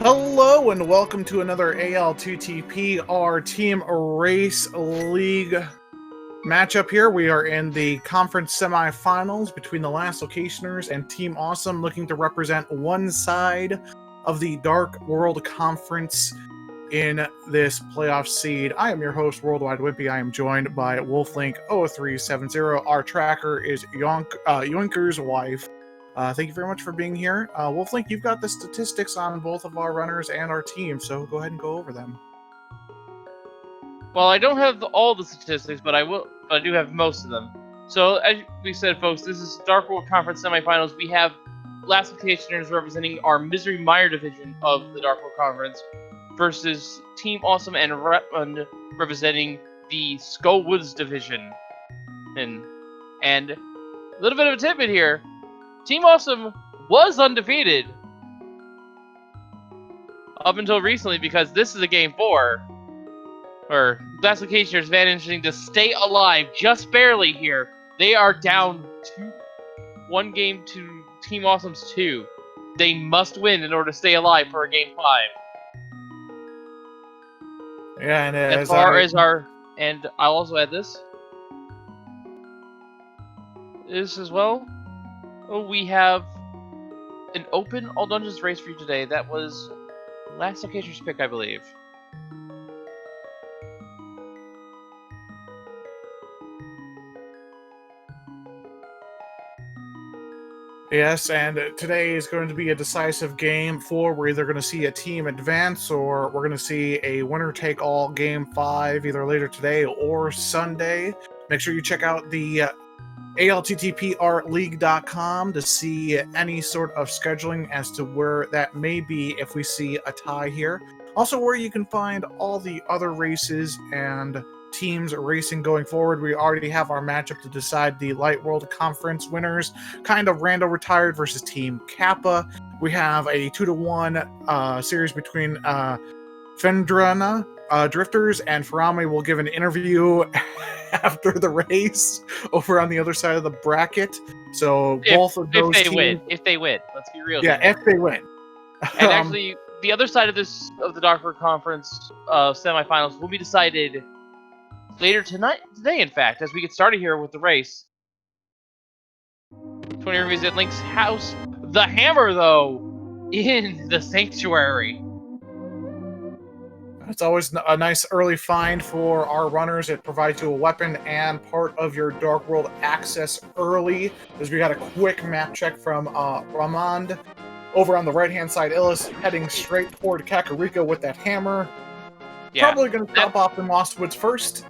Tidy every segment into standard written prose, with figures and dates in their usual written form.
Hello and welcome to another ALTTPR Team Race League matchup here. We are in the conference semifinals between the Last Locationers and Team Awesome, looking to represent one side of the Dark World Conference in this playoff seed. I am your host, Worldwide Wimpy. I am joined by Wolflink0370. Our tracker is Yoinker's wife. Thank you very much for being here. Wolflink, you've got the statistics on both of our runners and our team, so go ahead and go over them. Well, I don't have all the statistics, but I do have most of them. So, as we said, folks, this is Dark World Conference semifinals. We have Last Locationers representing our Misery Mire division of the Dark World Conference versus Team Awesome and Ramond representing the Skull Woods division. And a little bit of a tidbit here. Team Awesome was undefeated up until recently because this is a game 4. Or Last Locationers managing to stay alive just barely here. They are down 1 game to Team Awesome's 2. They must win in order to stay alive for a game 5. Yeah, and and I'll also add this as well. We have an open all dungeons race for you today. That was Last Locationer's pick, I believe. Yes, and today is going to be a decisive game 4. We're either going to see a team advance or we're going to see a winner-take-all game 5 either later today or Sunday. Make sure you check out the ALTTPRleague.com to see any sort of scheduling as to where that may be if we see a tie here. Also, where you can find all the other races and teams racing going forward. We already have our matchup to decide the Light World Conference winners. Kind of Rando Retired versus Team Kappa. We have a 2-1 series between Fendrana Drifters and Farami will give an interview after the race over on the other side of the bracket. So both of those if they win, let's be real. Yeah, if they win. And actually, the other side of the Dark World Conference semifinals will be decided later today, in fact, as we get started here with the race. 20 revisit Link's house. The hammer, though, in the sanctuary. It's always a nice early find for our runners. It provides you a weapon and part of your Dark World access early, as we got a quick map check from Ramond. Over on the right-hand side, Illus heading straight toward Kakariko with that hammer. Yeah, probably going to drop off in Lost Woods first.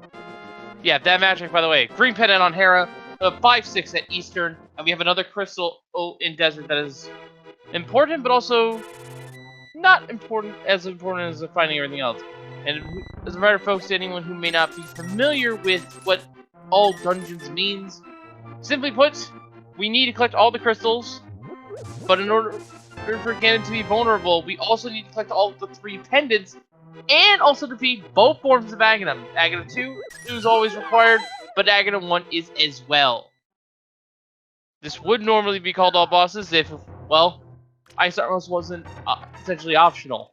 Yeah, that magic, by the way. Green Pendant on Hera, 5-6 at Eastern, and we have another crystal in Desert that is important, but also not as important as finding everything else. And as a matter of folks, to anyone who may not be familiar with what all dungeons means, simply put, we need to collect all the crystals, but in order for Ganon to be vulnerable, we also need to collect all of the 3 pendants, and also defeat both forms of Aghanim. Aghanim 2 is always required, but Aghanim 1 is as well. This would normally be called all bosses if, well, Ice Armors wasn't essentially optional.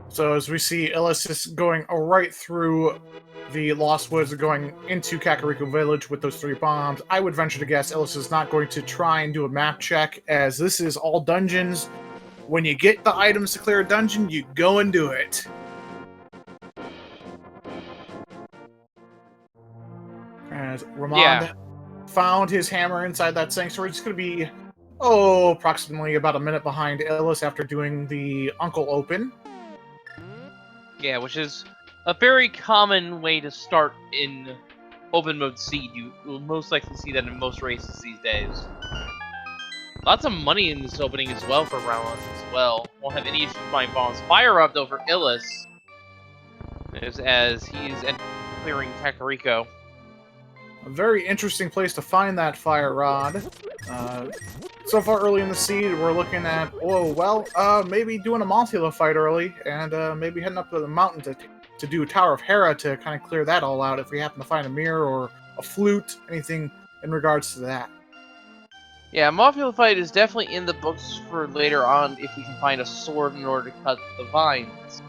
So as we see, Illus is going right through the Lost Woods, going into Kakariko Village with those 3 bombs. I would venture to guess Illus is not going to try and do a map check, as this is all dungeons. When you get the items to clear a dungeon, you go and do it. As Ramond found his hammer inside that sanctuary, it's going to be, approximately about a minute behind Illus after doing the Uncle Open. Yeah, which is a very common way to start in open mode seed. You will most likely see that in most races these days. Lots of money in this opening as well for Ramond as well. Won't have any issues buying bombs. Fire up though for Illus, as he's clearing Kakariko. A very interesting place to find that fire rod. So far early in the seed, we're looking at, maybe doing a Montula fight early, and maybe heading up to the mountain to do Tower of Hera to kind of clear that all out if we happen to find a mirror or a flute, anything in regards to that. Yeah, Mafia fight is definitely in the books for later on if we can find a sword in order to cut the vines.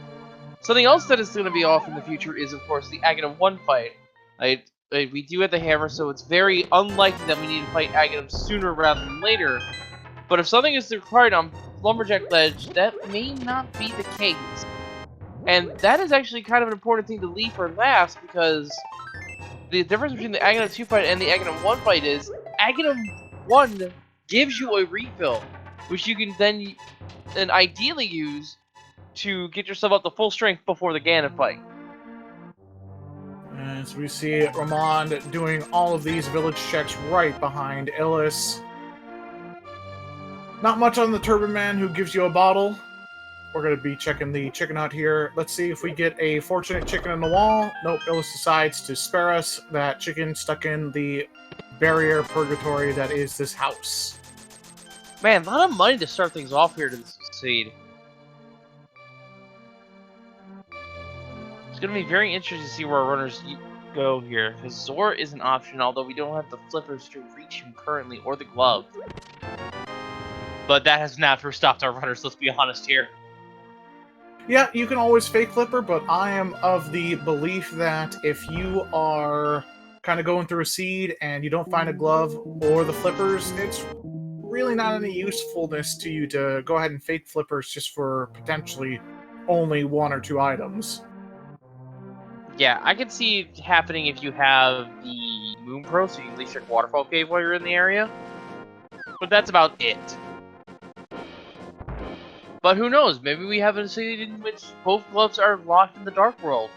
Something else that is going to be off in the future is, of course, the Aghanim 1 fight. We do have the hammer, so it's very unlikely that we need to fight Aghanim sooner rather than later. But if something is required on Lumberjack Ledge, that may not be the case. And that is actually kind of an important thing to leave for last, because the difference between the Aghanim 2 fight and the Aghanim 1 fight is Aghanim 1 gives you a refill, which you can then and ideally use to get yourself up to full strength before the Ganon fight. As we see Ramond doing all of these village checks right behind Illus. Not much on the Turban Man who gives you a bottle. We're going to be checking the chicken out here. Let's see if we get a fortunate chicken in the wall. Nope, Illus decides to spare us that chicken stuck in the barrier purgatory that is this house. Man, a lot of money to start things off here to succeed. It's going to be very interesting to see where our runners go here, because Zor is an option, although we don't have the flippers to reach him currently, or the glove. But that has not stopped our runners, let's be honest here. Yeah, you can always fake flipper, but I am of the belief that if you are kind of going through a seed and you don't find a glove or the flippers, it's really not any usefulness to you to go ahead and fake flippers just for potentially only 1 or 2 items. Yeah, I can see it happening if you have the Moon Pro, so you can at least check Waterfall Cave while you're in the area. But that's about it. But who knows, maybe we have a seed in which both gloves are locked in the Dark World.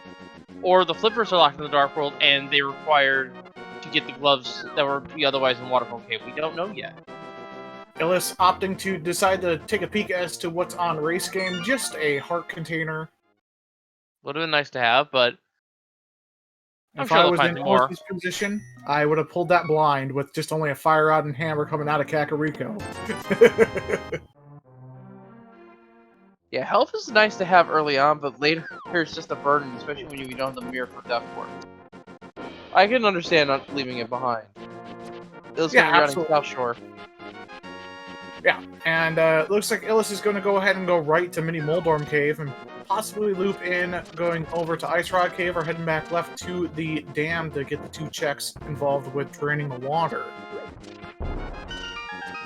Or the flippers are locked in the Dark World and they required to get the gloves that would be otherwise in Waterfall Cave. We don't know yet. Illus opting to decide to take a peek as to what's on Race Game, just a heart container. Would have been nice to have, but I'm If sure I they'll was find in more. Illus's position, I would have pulled that blind with just only a fire rod and hammer coming out of Kakariko. Yeah, health is nice to have early on, but later it's just a burden, especially when you don't have the mirror for death for it. I can understand not leaving it behind. It's Yeah, going to be running absolutely. South Shore. Yeah, and looks like Illus is going to go ahead and go right to Mini Moldorm Cave and possibly loop in, going over to Ice Rod Cave, or heading back left to the dam to get the 2 checks involved with draining the water.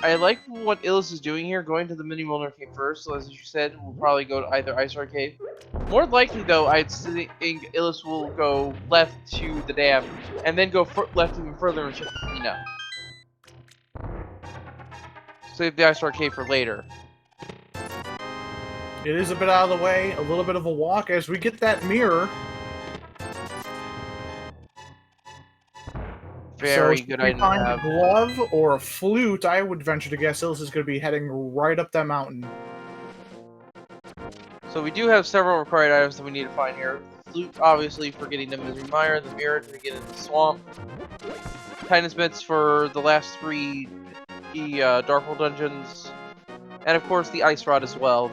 I like what Illus is doing here, going to the Mini Molnar Cave first, so as you said, we'll probably go to either Ice Rod Cave. More likely, though, I'd think Illus will go left to the dam, and then go left even further and check the Tina. Save the Ice Rod Cave for later. It is a bit out of the way, a little bit of a walk as we get that mirror. Very so good if we item find to a have. glove or a flute, I would venture to guess Illus is going to be heading right up that mountain. So we do have several required items that we need to find here. The flute, obviously, for getting the Misery Mire, the mirror to get in the swamp, Titan's Bits for the last 3 Dark World dungeons, and of course the Ice Rod as well.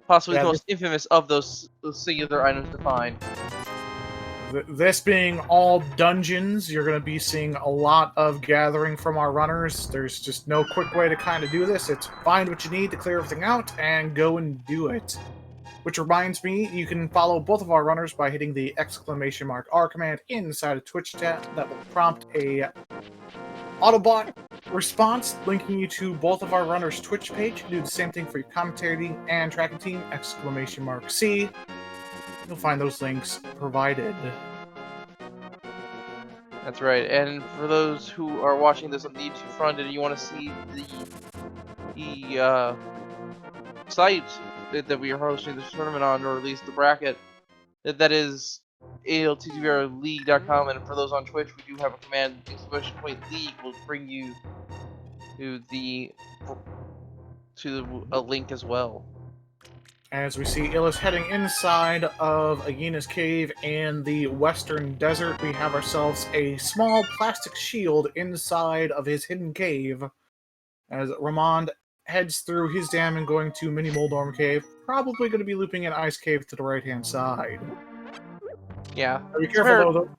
Possibly the most infamous of those singular items to find. This being all dungeons, you're going to be seeing a lot of gathering from our runners. There's just no quick way to kind of do this. It's find what you need to clear everything out and go and do it. Which reminds me, you can follow both of our runners by hitting the !R command inside of Twitch chat. That will prompt a Autobot response linking you to both of our runners' Twitch page. You can do the same thing for your commentating and tracking team, !C. You'll find those links provided. That's right, and for those who are watching this on the YouTube front and you want to see the site that we are hosting this tournament on, or at least the bracket, that is ALTTPR and for those on Twitch, we do have a command, !League will bring you to a link as well. As we see Illus heading inside of Aena's cave in the western desert, we have ourselves a small plastic shield inside of his hidden cave. As Ramond heads through his dam and going to Mini Moldorm Cave, probably going to be looping in Ice Cave to the right-hand side. Yeah. Be careful though,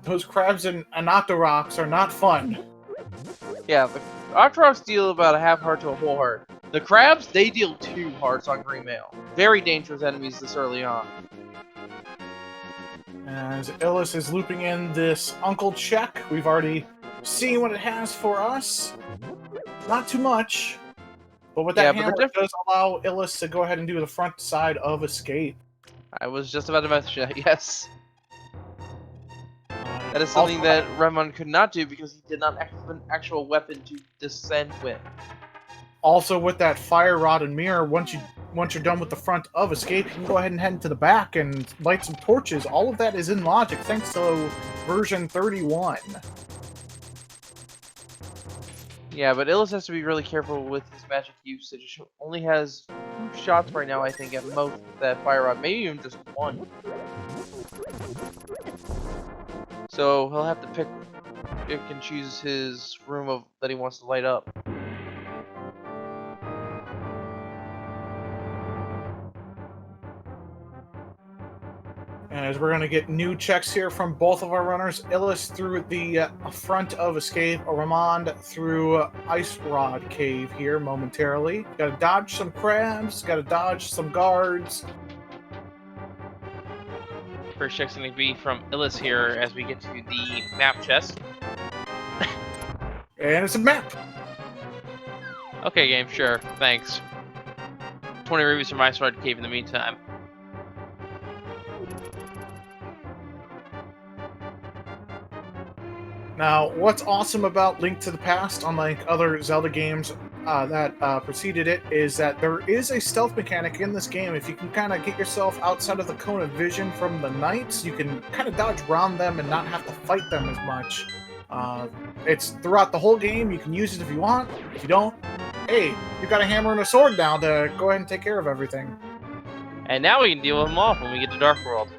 those crabs and Anoctorocks are not fun. Yeah, Octoroks deal about a half heart to a whole heart. The crabs, they deal 2 hearts on green mail. Very dangerous enemies this early on. As Illus is looping in this Uncle check, we've already seen what it has for us. Not too much, but with that hammer, it does allow Illus to go ahead and do the front side of escape. I was just about to mention that, yes. That is something that Ramond could not do because he did not have an actual weapon to descend with. Also, with that fire rod and mirror, once you're done with the front of escape, you can go ahead and head to the back and light some torches. All of that is in logic, thanks to version 31. Yeah, but Illus has to be really careful with his magic usage. He only has 2 shots right now, I think, at most with that fire rod. Maybe even just 1. So he'll have to pick and choose his room that he wants to light up. As we're going to get new checks here from both of our runners. Illus through the front of escape, Ramond through Ice Rod Cave here momentarily. Got to dodge some crabs, got to dodge some guards. First check's going to be from Illus here as we get to the map chest. And it's a map! Okay, game, sure. Thanks. 20 rubies from Ice Rod Cave in the meantime. Now, what's awesome about Link to the Past, unlike other Zelda games that preceded it, is that there is a stealth mechanic in this game. If you can kind of get yourself outside of the cone of vision from the knights, you can kind of dodge around them and not have to fight them as much. It's throughout the whole game. You can use it if you want. If you don't, hey, you've got a hammer and a sword now to go ahead and take care of everything. And now we can deal with them off when we get to Dark World.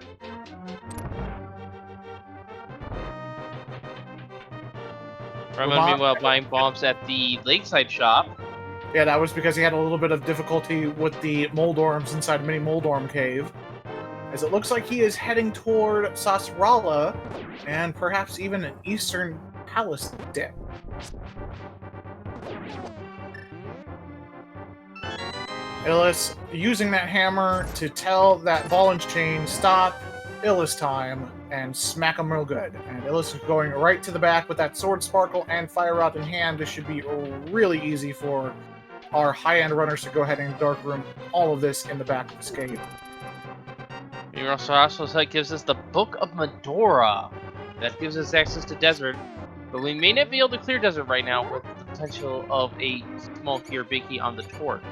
Ramond, meanwhile, buying bombs at the lakeside shop. Yeah, that was because he had a little bit of difficulty with the Moldorms inside Mini Moldorm Cave. As it looks like he is heading toward Sasrala, and perhaps even an Eastern Palace deck. Illus using that hammer to tell that ball and chain, stop, Illus time, and smack him real good. And Illus is going right to the back with that sword sparkle and fire rod in hand. This should be really easy for our high-end runners to go ahead and dark room all of this in the back of Escape. That gives us the Book of Medora. That gives us access to desert, but we may not be able to clear desert right now with the potential of a small key or big key on the torch.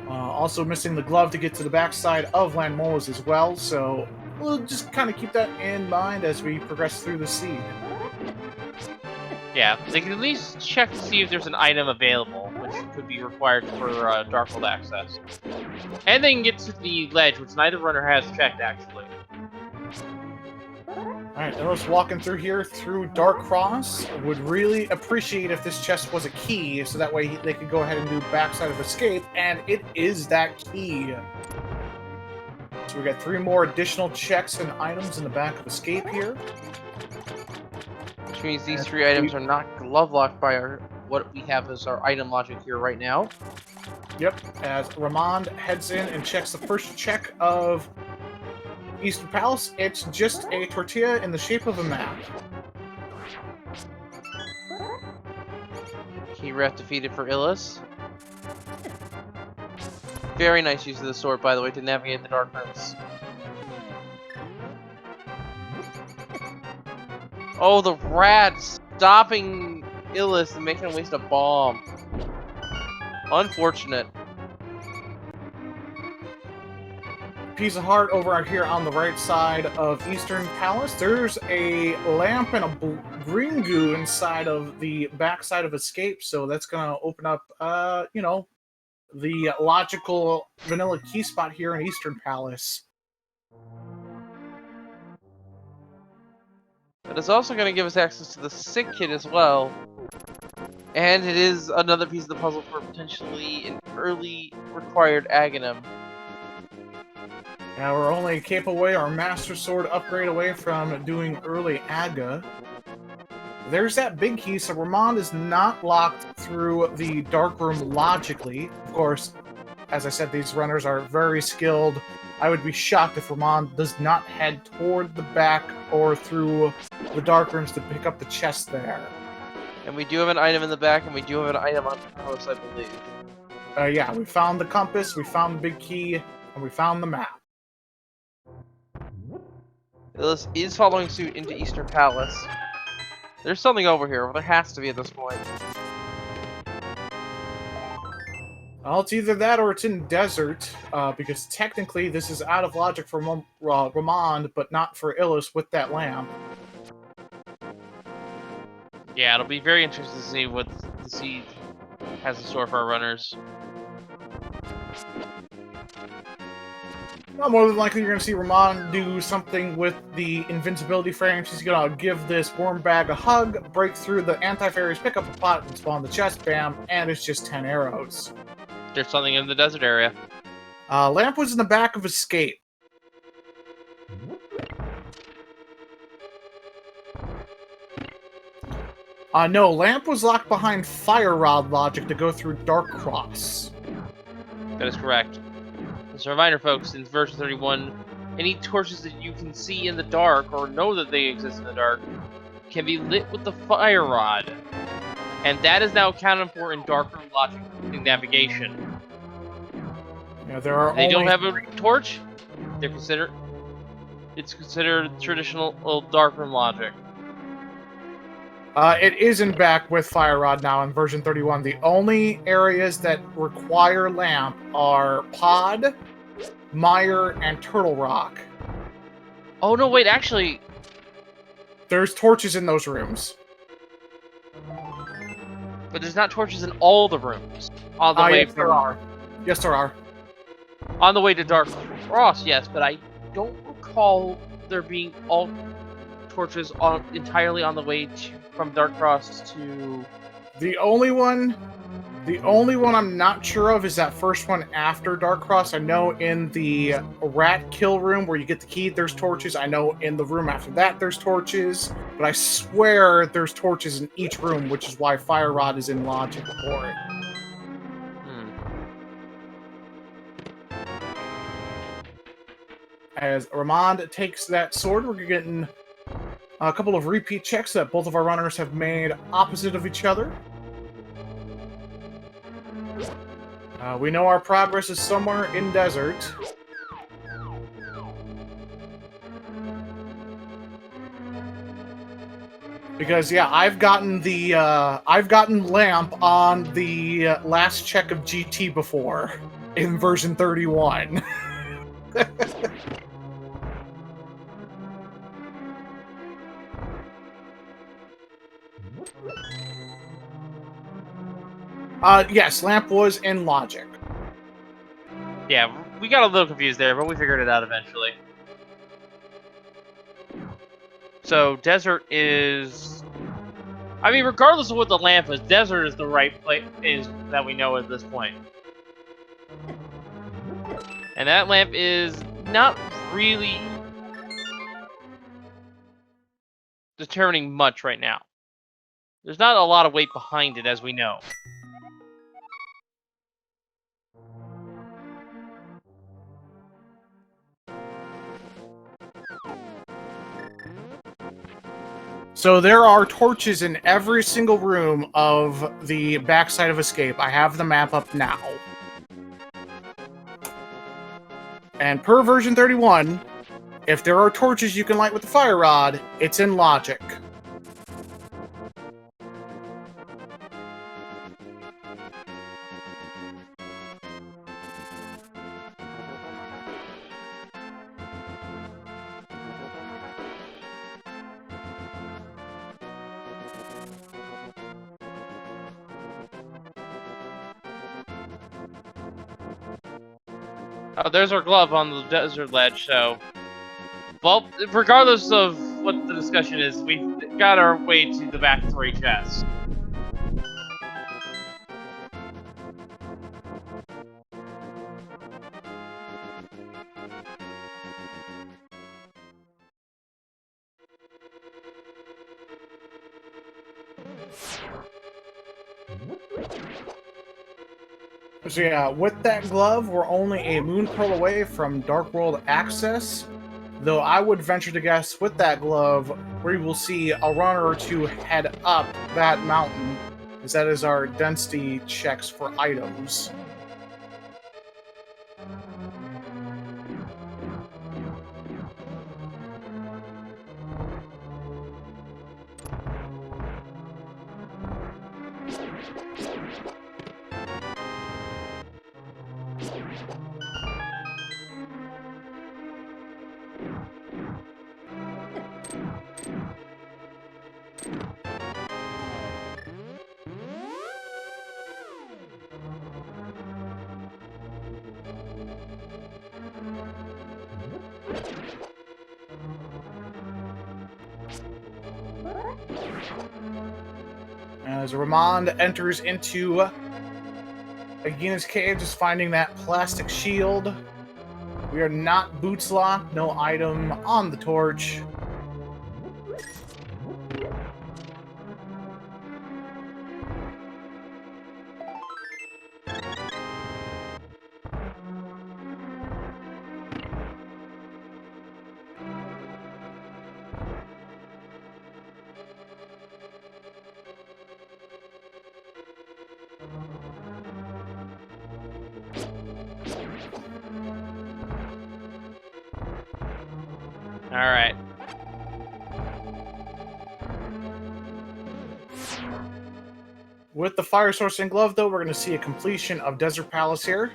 Also missing the glove to get to the backside of Land Molas as well, so we'll just kind of keep that in mind as we progress through the seed. Yeah, they can at least check to see if there's an item available, which could be required for Dark World access. And they can get to the ledge, which neither runner has checked, actually. Alright, Illus walking through here through Dark Cross. Would really appreciate if this chest was a key, so that way they could go ahead and do backside of escape, and it is that key. So we got 3 more additional checks and items in the back of escape here. Which means these 3 items are not glove locked by what we have as our item logic here right now. Yep, as Ramond heads in and checks the first check of Eastern Palace, it's just a tortilla in the shape of a map. Key ref defeated for Illus. Very nice use of the sword, by the way, to navigate the dark rooms. Oh, the rat stopping Illus and making him waste a bomb. Unfortunate. Piece of heart over here on the right side of Eastern Palace. There's a lamp and a green goo inside of the backside of Escape, so that's gonna open up, you know, the logical vanilla key spot here in Eastern Palace. But it's also going to give us access to the sick kit as well. And it is another piece of the puzzle for potentially an early required Aghanim. Now we're only a cape away, our Master Sword upgrade away from doing early Aga. There's that big key, so Ramond is not locked through the dark room logically. Of course, as I said, these runners are very skilled. I would be shocked if Ramond does not head toward the back or through the dark rooms to pick up the chest there. And we do have an item in the back, and we do have an item on the house, I believe. Yeah, we found the compass, we found the big key, and we found the map. Illus is following suit into Eastern Palace. There's something over here. There has to be at this point. Well, it's either that or it's in desert, because technically this is out of logic for Ramond, but not for Illus with that lamp. Yeah, it'll be very interesting to see what the siege has in store for our runners. Well, more than likely you're going to see Ramond do something with the invincibility frames. He's going to give this worm bag a hug, break through the anti-fairies, pick up a pot, and spawn the chest, bam, and it's just 10 arrows. There's something in the desert area. Lamp was in the back of Escape. No, Lamp was locked behind Fire Rod logic to go through Dark Cross. That is correct. As a reminder, folks, in version 31, any torches that you can see in the dark, or know that they exist in the dark, can be lit with the Fire Rod. And that is now accounted for in darkroom logic in navigation. Yeah, there are They only... don't have a torch, they're considered... It's considered traditional darkroom logic. It isn't back with Fire Rod now in version 31. The only areas that require lamp are Pod, Mire, and Turtle Rock. Oh no, wait, actually... There's torches in those rooms. But there's not torches in all the rooms. On the way yes, there are. Yes, there are. On the way to Dark Cross, yes, but I don't recall there being all torches entirely on the way from Dark Cross to... The only one I'm not sure of is that first one after Dark Cross. I know in the rat kill room where you get the key, there's torches. I know in the room after that there's torches. But I swear there's torches in each room, which is why Fire Rod is in logic for it. As Ramond takes that sword, we're getting a couple of repeat checks that both of our runners have made opposite of each other. We know our progress is somewhere in desert. Because yeah, I've gotten lamp on the last check of GT before in version 31. Yes, lamp was in logic. Yeah, we got a little confused there, but we figured it out eventually. So, desert is... I mean, regardless of what the lamp is, desert is the right place that we know at this point. And that lamp is not really determining much right now. There's not a lot of weight behind it, as we know. So there are torches in every single room of the backside of Escape. I have the map up now. And per version 31, if there are torches you can light with the Fire Rod, it's in logic. Oh, there's our glove on the desert ledge, so... Well, regardless of what the discussion is, we got our way to the back 3 chests. So yeah, with that glove, we're only a moon pearl away from Dark World access. Though I would venture to guess with that glove, we will see a runner or two head up that mountain, as that is our density checks for items. As Ramond enters into Agina's cave, just finding that plastic shield. We are not boots locked, no item on the torch. Alright. With the fire source and glove, though, we're going to see a completion of Desert Palace here.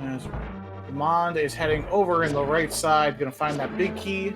As Ramond is heading over in the right side, going to find that big key.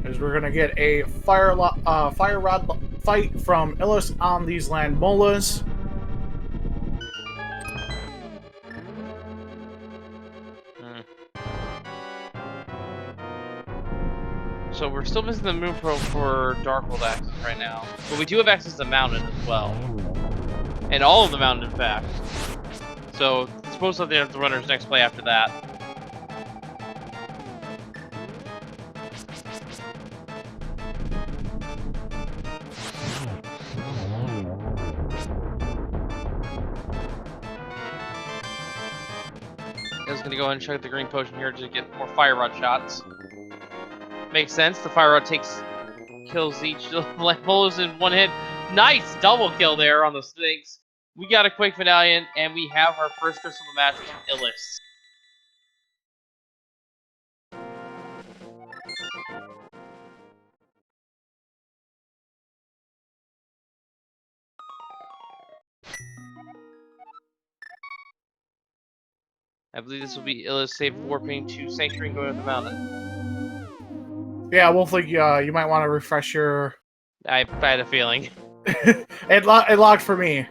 As we're gonna get a fire rod fight from Illus on these land molas. So we're still missing the moon pearl for Dark World access right now. But we do have access to the mountain as well. And all of the mountain, in fact. So it's supposed to be the runner's next play after that. I was gonna go ahead and check the green potion here to get more fire rod shots. Makes sense. The fire rod kills each Lampolas in one hit. Nice double kill there on the snakes. We got a quick medallion, and we have our first crystal match from Illus. I believe this will be Illus safe warping to Sanctuary and going up the mountain. Yeah, Wolfley, you might want to refresh your... I had a feeling. it locked for me.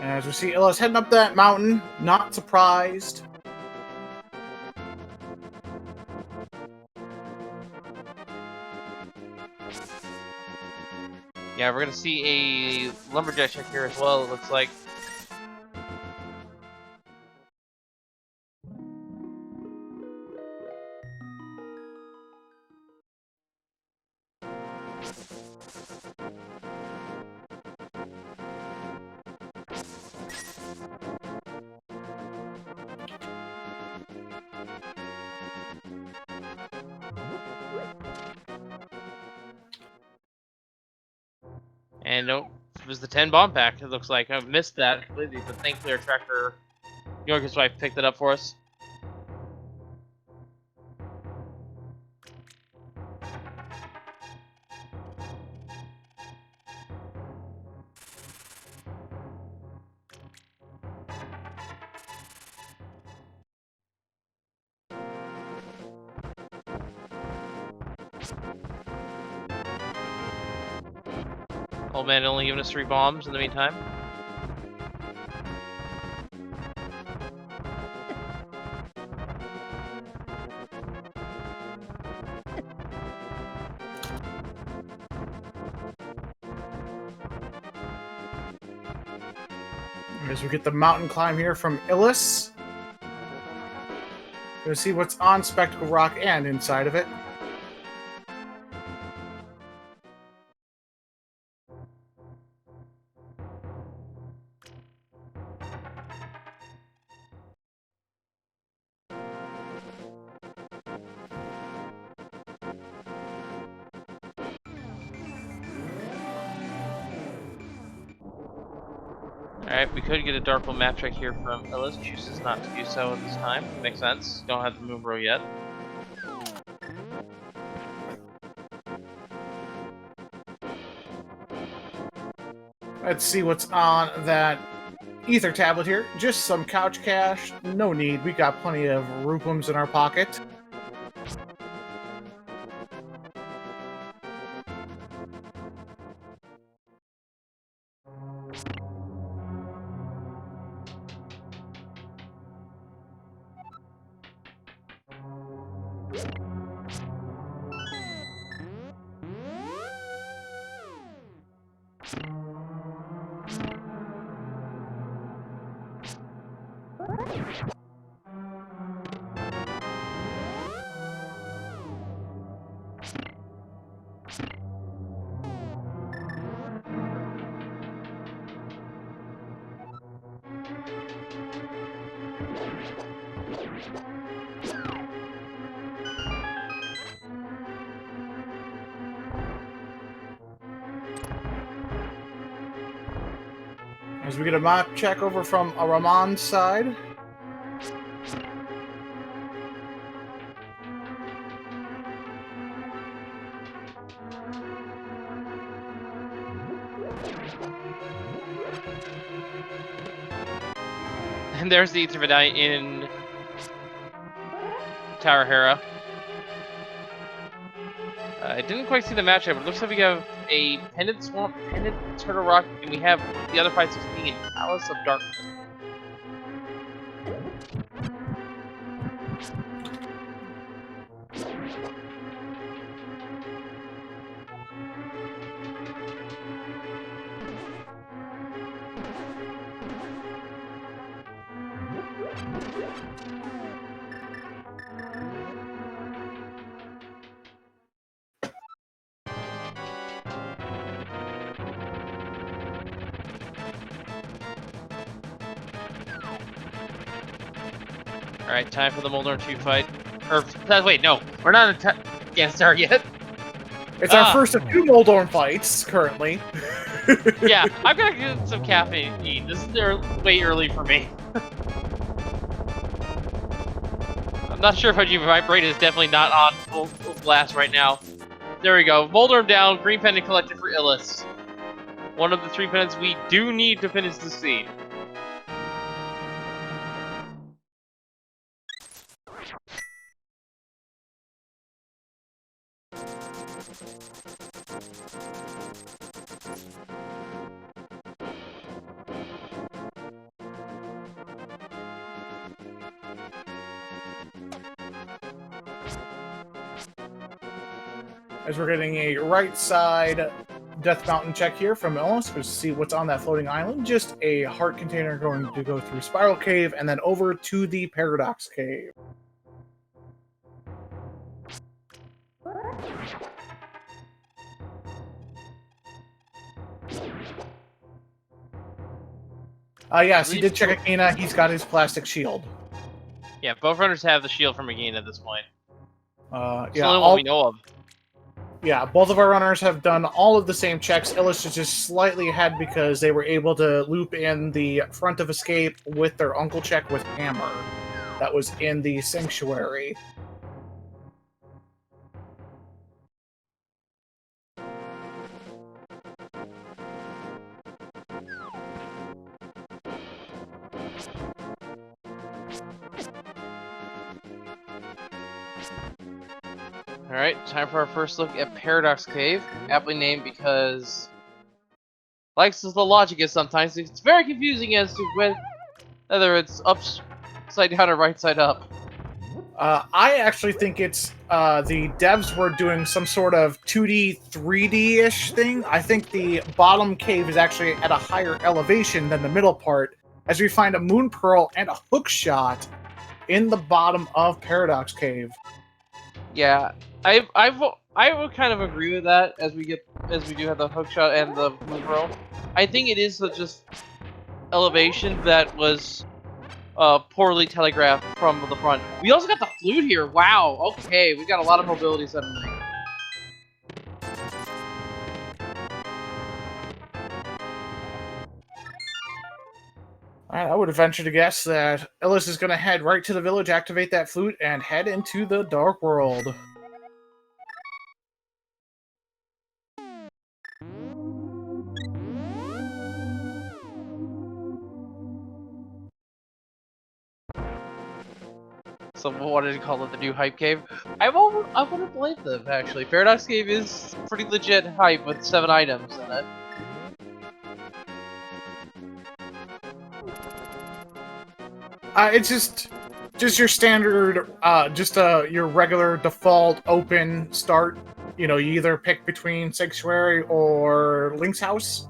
As we see Illus heading up that mountain, not surprised. Yeah, we're gonna see a lumberjack check here as well, it looks like. And nope, it was the 10 bomb pack. It looks like I missed that completely, but thankfully our tracker, York's wife, picked it up for us. Old man only giving us 3 bombs in the meantime. As we get the mountain climb here from Illus. Gonna see what's on Spectacle Rock and inside of it. Alright, we could get a Darkle map check here from Illus. Chooses not to do so at this time. Makes sense. Don't have the move row yet. Let's see what's on that ether tablet here. Just some couch cash. No need. We got plenty of rupums in our pocket. As we get a map check over from a Ramond side. And there's the Ether Medallion in Tower Hera. I didn't quite see the matchup, but it looks like we have a Pendant Swamp, Pendant Turtle Rock, and we have the other 5-6 being in Palace of Darkness. Alright, time for the Molnar 2 fight. Or, wait, no, we're not against her yet. It's our first of 2 Moldorm fights, currently. Yeah, I've got to get some caffeine. This is way early for me. I'm not sure if my brain is definitely not on full blast right now. There we go. Moldorm down, green pendant collected for Illus. One of the 3 pendants we do need to finish the scene. As we're getting a right side Death Mountain check here from Illus to see what's on that floating island. Just a heart container going to go through Spiral Cave and then over to the Paradox Cave. Yes, he did check Agena. He's got his plastic shield. Yeah, both runners have the shield from Agena at this point. Yeah, it's the only one we know of. Yeah, both of our runners have done all of the same checks. Illus is just slightly ahead because they were able to loop in the front of escape with their uncle check with hammer. That was in the sanctuary. Alright, time for our first look at Paradox Cave, aptly named because, like as the logic is sometimes, it's very confusing as to whether it's upside down or right side up. I actually think it's the devs were doing some sort of 2D, 3D-ish thing. I think the bottom cave is actually at a higher elevation than the middle part, as we find a moon pearl and a hook shot in the bottom of Paradox Cave. Yeah, I would kind of agree with that as we do have the hookshot and the moon pearl. I think it is just elevation that was poorly telegraphed from the front. We also got the flute here. Wow. Okay, we got a lot of mobility suddenly. Alright, I would venture to guess that Illus is going to head right to the village, activate that flute, and head into the Dark World. Someone wanted to call it the new hype cave. I wouldn't blame them, actually. Paradox Cave is pretty legit hype with 7 items in it. It's just your standard, your regular default open start. You know, you either pick between Sanctuary or Link's House.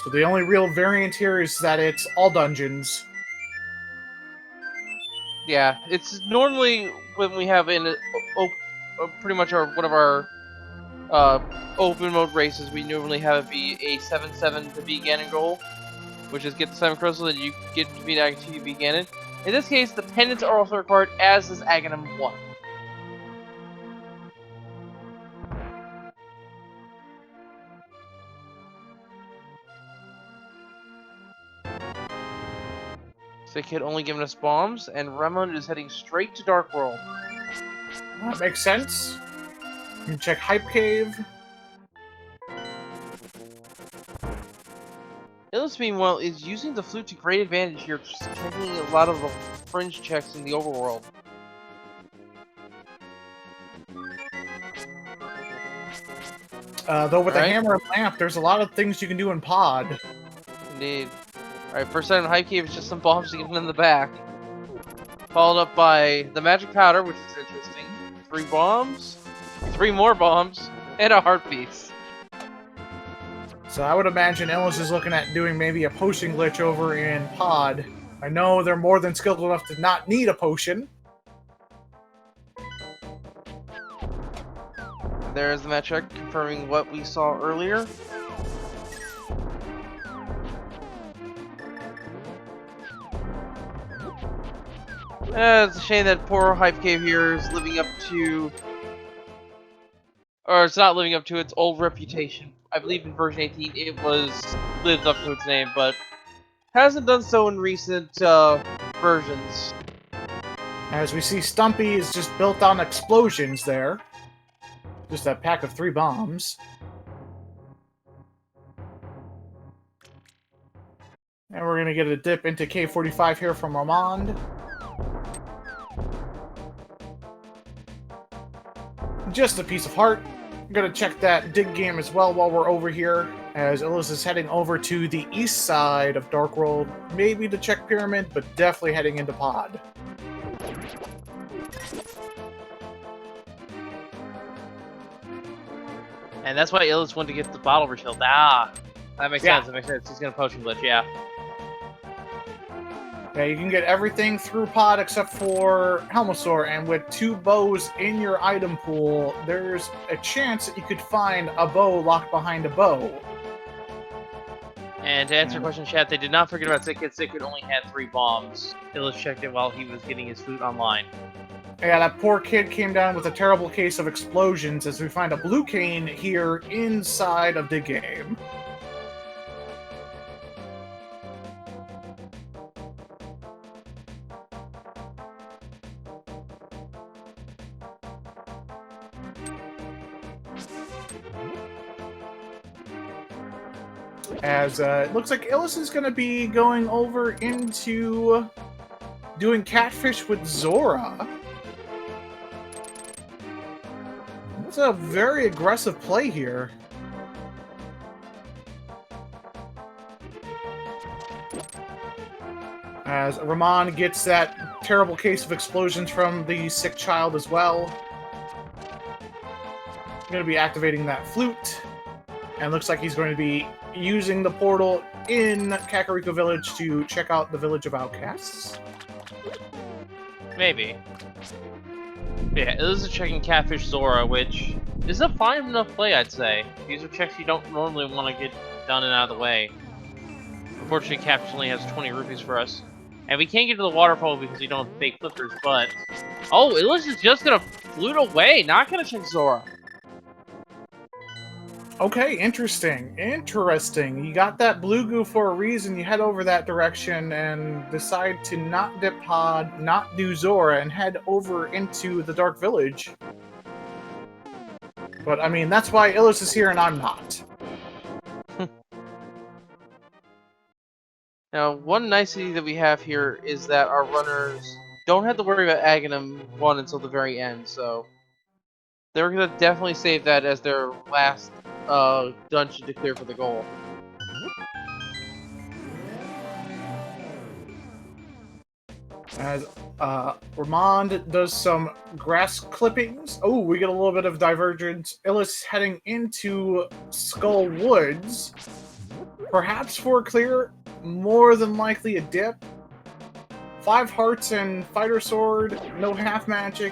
So the only real variant here is that it's all dungeons. Yeah, it's normally when we have pretty much one of our open mode races, we normally have it be a 7-7 to beat Ganon goal, which is get the 7 crystals and you get to beat Aghanim to beat Ganon. In this case, the pendants are also required, as is Aghanim 1. Sick Kid only giving us bombs, and Ramond is heading straight to Dark World. That makes sense. You can check Hype Cave. Illus, meanwhile, is using the flute to great advantage here, just checking a lot of the fringe checks in the overworld. Though with the hammer and lamp, there's a lot of things you can do in Pod. Indeed. Alright, first item in Hype Cave is just some bombs to get in the back. Followed up by the magic powder, which is interesting. 3 bombs, 3 more bombs, and a heart piece. So I would imagine Illus is looking at doing maybe a potion glitch over in Pod. I know they're more than skilled enough to not need a potion. There's the metric confirming what we saw earlier. It's a shame that poor Hype Cave here is living up to... Or it's not living up to its old reputation. I believe in version 18 it lived up to its name, but hasn't done so in recent versions. As we see, Stumpy is just built on explosions there. Just a pack of 3 bombs. And we're going to get a dip into K45 here from Ramond. Just a piece of heart. I'm going to check that dig game as well while we're over here, as Illus is heading over to the east side of Dark World, maybe to check Pyramid, but definitely heading into Pod. And that's why Illus wanted to get the bottle refilled. Ah, that makes sense. That makes sense. He's gonna potion glitch, yeah. Yeah, you can get everything through Pod except for Helmosaur, and with 2 bows in your item pool, there's a chance that you could find a bow locked behind a bow. And to answer your question, chat, they did not forget about Sick Kid. Sick Kid only had 3 bombs. Illus checked it while he was getting his food online. Yeah, that poor kid came down with a terrible case of explosions as we find a blue cane here inside of the game. As it looks like Illus is going to be going over into doing catfish with Zora. That's a very aggressive play here. As Ramond gets that terrible case of explosions from the sick child as well. Going to be activating that flute. And looks like he's going to be using the portal in Kakariko Village to check out the Village of Outcasts. Maybe. Yeah, Illus is checking Catfish Zora, which is a fine enough play, I'd say. These are checks you don't normally want to get done and out of the way. Unfortunately, Catfish only has 20 rupees for us. And we can't get to the waterfall because we don't have fake flippers, but... Oh, Illus is just gonna flute away, not gonna check Zora. Okay, interesting. Interesting. You got that blue goo for a reason. You head over that direction and decide to not dip pod, not do Zora, and head over into the Dark Village. But, I mean, that's why Illus is here and I'm not. Now, one nicety that we have here is that our runners don't have to worry about Aghanim 1 until the very end, so... They're gonna definitely save that as their last dungeon to clear for the goal. As Ramond does some grass clippings. Oh, we get a little bit of divergence. Illus heading into Skull Woods. Perhaps for a clear, more than likely a dip. 5 hearts and fighter sword, no half magic.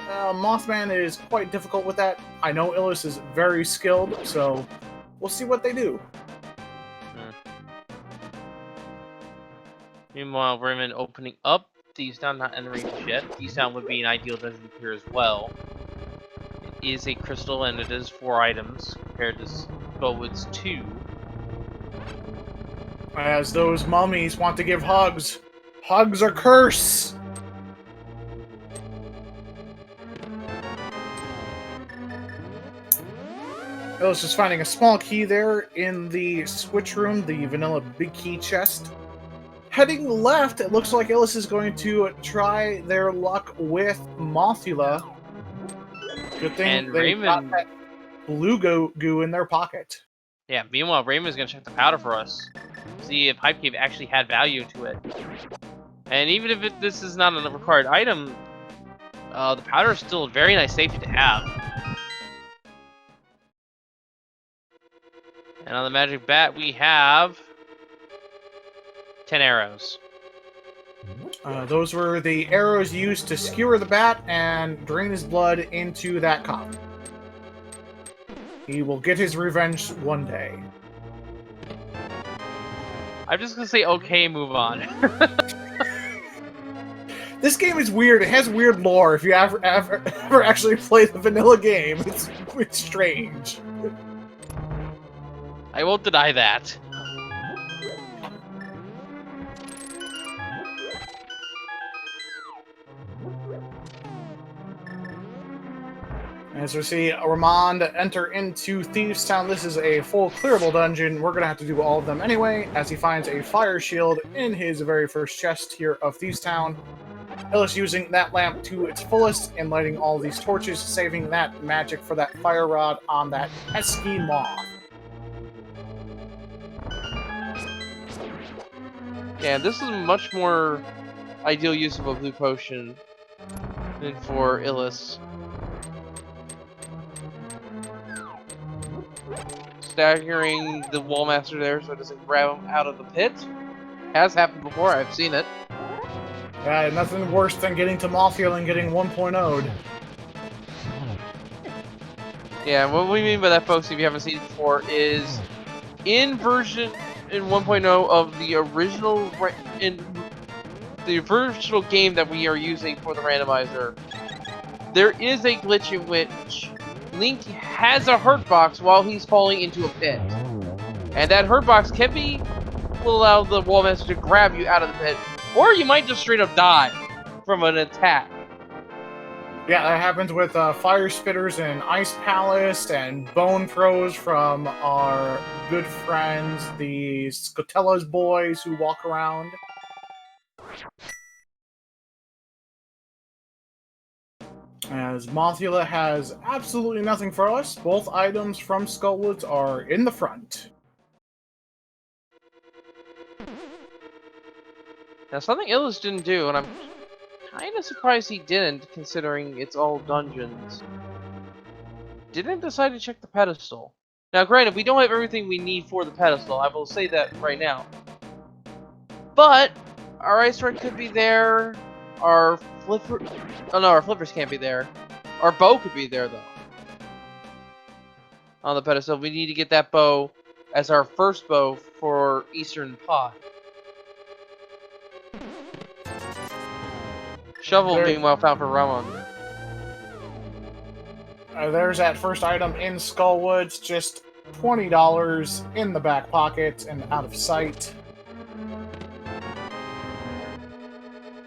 Mothman is quite difficult with that. I know Illus is very skilled, so we'll see what they do. Meanwhile, Ramond opening up. Thieves Town not entering just yet. Thieves Town would be an ideal dungeon here as well. It is a crystal and it is 4 items compared to Skullwoods 2. As those mummies want to give hugs. Hugs are curse! Illus just finding a small key there in the switch room, the vanilla big key chest. Heading left, it looks like Illus is going to try their luck with Mothula. Good thing they got that blue goo in their pocket. Yeah, meanwhile, Raymond's gonna check the powder for us. See if Hype Cave actually had value to it. And even if this is not a required item, the powder is still a very nice safety to have. And on the magic bat, we have 10 arrows. Those were the arrows used to skewer the bat and drain his blood into that cup. He will get his revenge one day. I'm just gonna say, okay, move on. This game is weird. It has weird lore. If you ever actually play the vanilla game, it's strange. I won't deny that. As we see Ramond enter into Thieves Town, this is a full clearable dungeon. We're going to have to do all of them anyway, as he finds a fire shield in his very first chest here of Thieves Town. Illus using that lamp to its fullest and lighting all these torches, saving that magic for that fire rod on that pesky moth. Yeah, this is a much more ideal use of a blue potion than for Illus. Staggering the Wallmaster there so it doesn't grab him out of the pit. Has happened before, I've seen it. Nothing worse than getting to Mothula and getting 1.0'd. Yeah, what we mean by that, folks, if you haven't seen it before, is in version in 1.0 of the original game that we are using for the randomizer, there is a glitch in which Link has a hurt box while he's falling into a pit, and that hurt box will allow the wall master to grab you out of the pit, or you might just straight up die from an attack. Yeah, that happens with Fire Spitters in Ice Palace and Bone Throws from our good friends, the Scotella's boys who walk around. As Mothula has absolutely nothing for us, both items from Skullwoods are in the front. Now, something Illus didn't do, and I'm kind of surprised he didn't, considering it's all dungeons. Didn't decide to check the pedestal. Now, granted, we don't have everything we need for the pedestal. I will say that right now. But our ice rod could be there. Our flipper. Oh no, our flippers can't be there. Our bow could be there though. On the pedestal, we need to get that bow as our first bow for Eastern Pod. Shovel, meanwhile, found for Ramond. There's that first item in Skullwoods, just $20 in the back pocket and out of sight.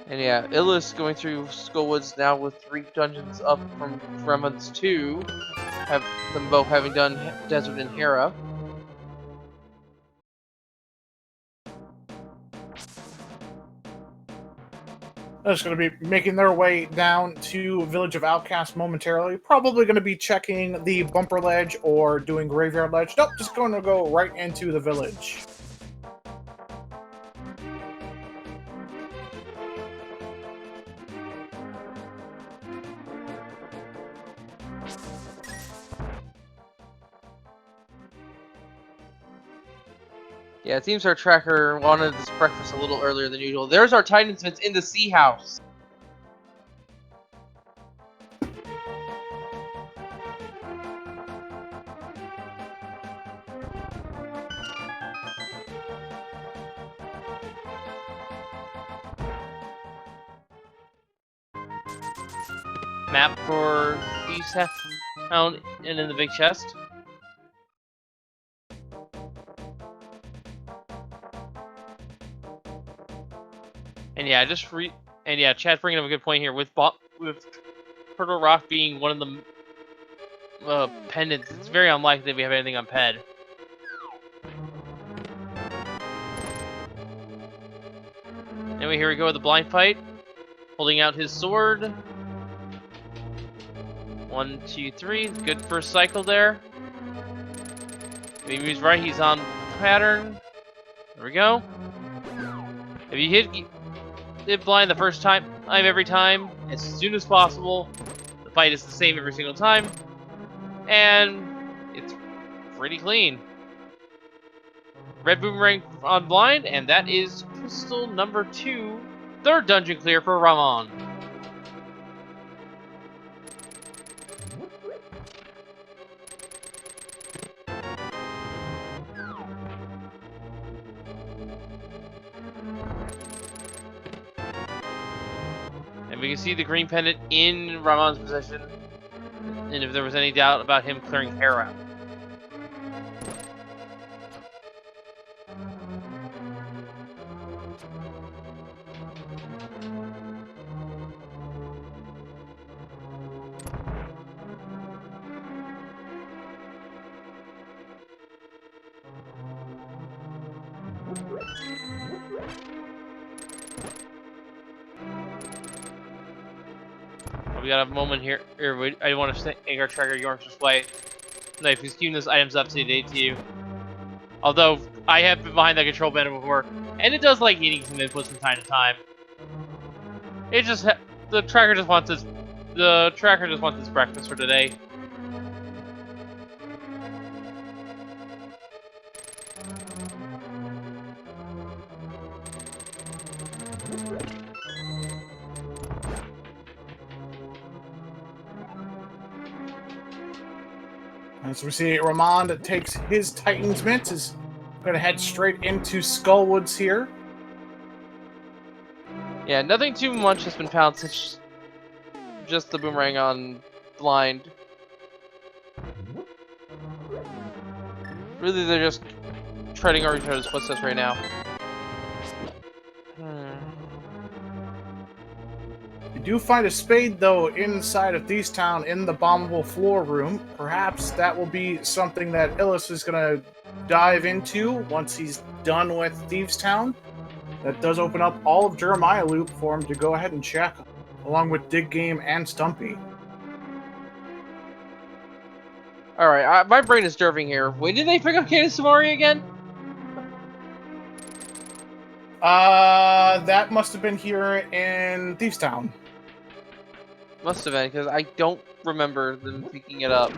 And yeah, Illus going through Skullwoods now with 3 dungeons up from Ramond's 2. Have them both having done Desert and Hera. They're just going to be making their way down to Village of Outcasts momentarily. Probably going to be checking the bumper ledge or doing graveyard ledge. Nope, just going to go right into the village. Yeah, it seems our tracker wanted this breakfast a little earlier than usual. There's our Titan Smiths in the Sea House. Map for these found and in the big chest. And yeah, Chad's bringing up a good point here with Turtle Rock being one of the pendants. It's very unlikely that we have anything on Ped. Anyway, here we go with the blind fight, holding out his sword. 1, 2, 3. Good first cycle there. If he moves right, he's on pattern. There we go. If you hit blind the first time, every time, as soon as possible, the fight is the same every single time, and it's pretty clean. Red boomerang on blind, and that is crystal number 2, third dungeon clear for Ramond. We can see the green pendant in Ramond's possession, and if there was any doubt about him clearing Hera. We got a moment here. I want to take our tracker York's way. Like, he's queuing those items up to date to you. Although I have been behind that control panel before, and it does like eating some inputs from time to time. It just the tracker just wants its breakfast for today. As we see, Ramond takes his Titan's Mitts, is Gonna head straight into Skullwoods here. Yeah, nothing too much has been found since just the boomerang on blind. Really, they're just treading on each other's footsteps right now. You do find a spade, though, inside of Thieves Town in the bombable floor room. Perhaps that will be something that Illus is going to dive into once he's done with Thieves Town. That does open up all of Jeremiah loop for him to go ahead and check, along with Dig Game and Stumpy. Alright, my brain is derping here. When did they pick up Candace Samari again? That must have been here in Thieves Town. Must have been, because I don't remember them picking it up.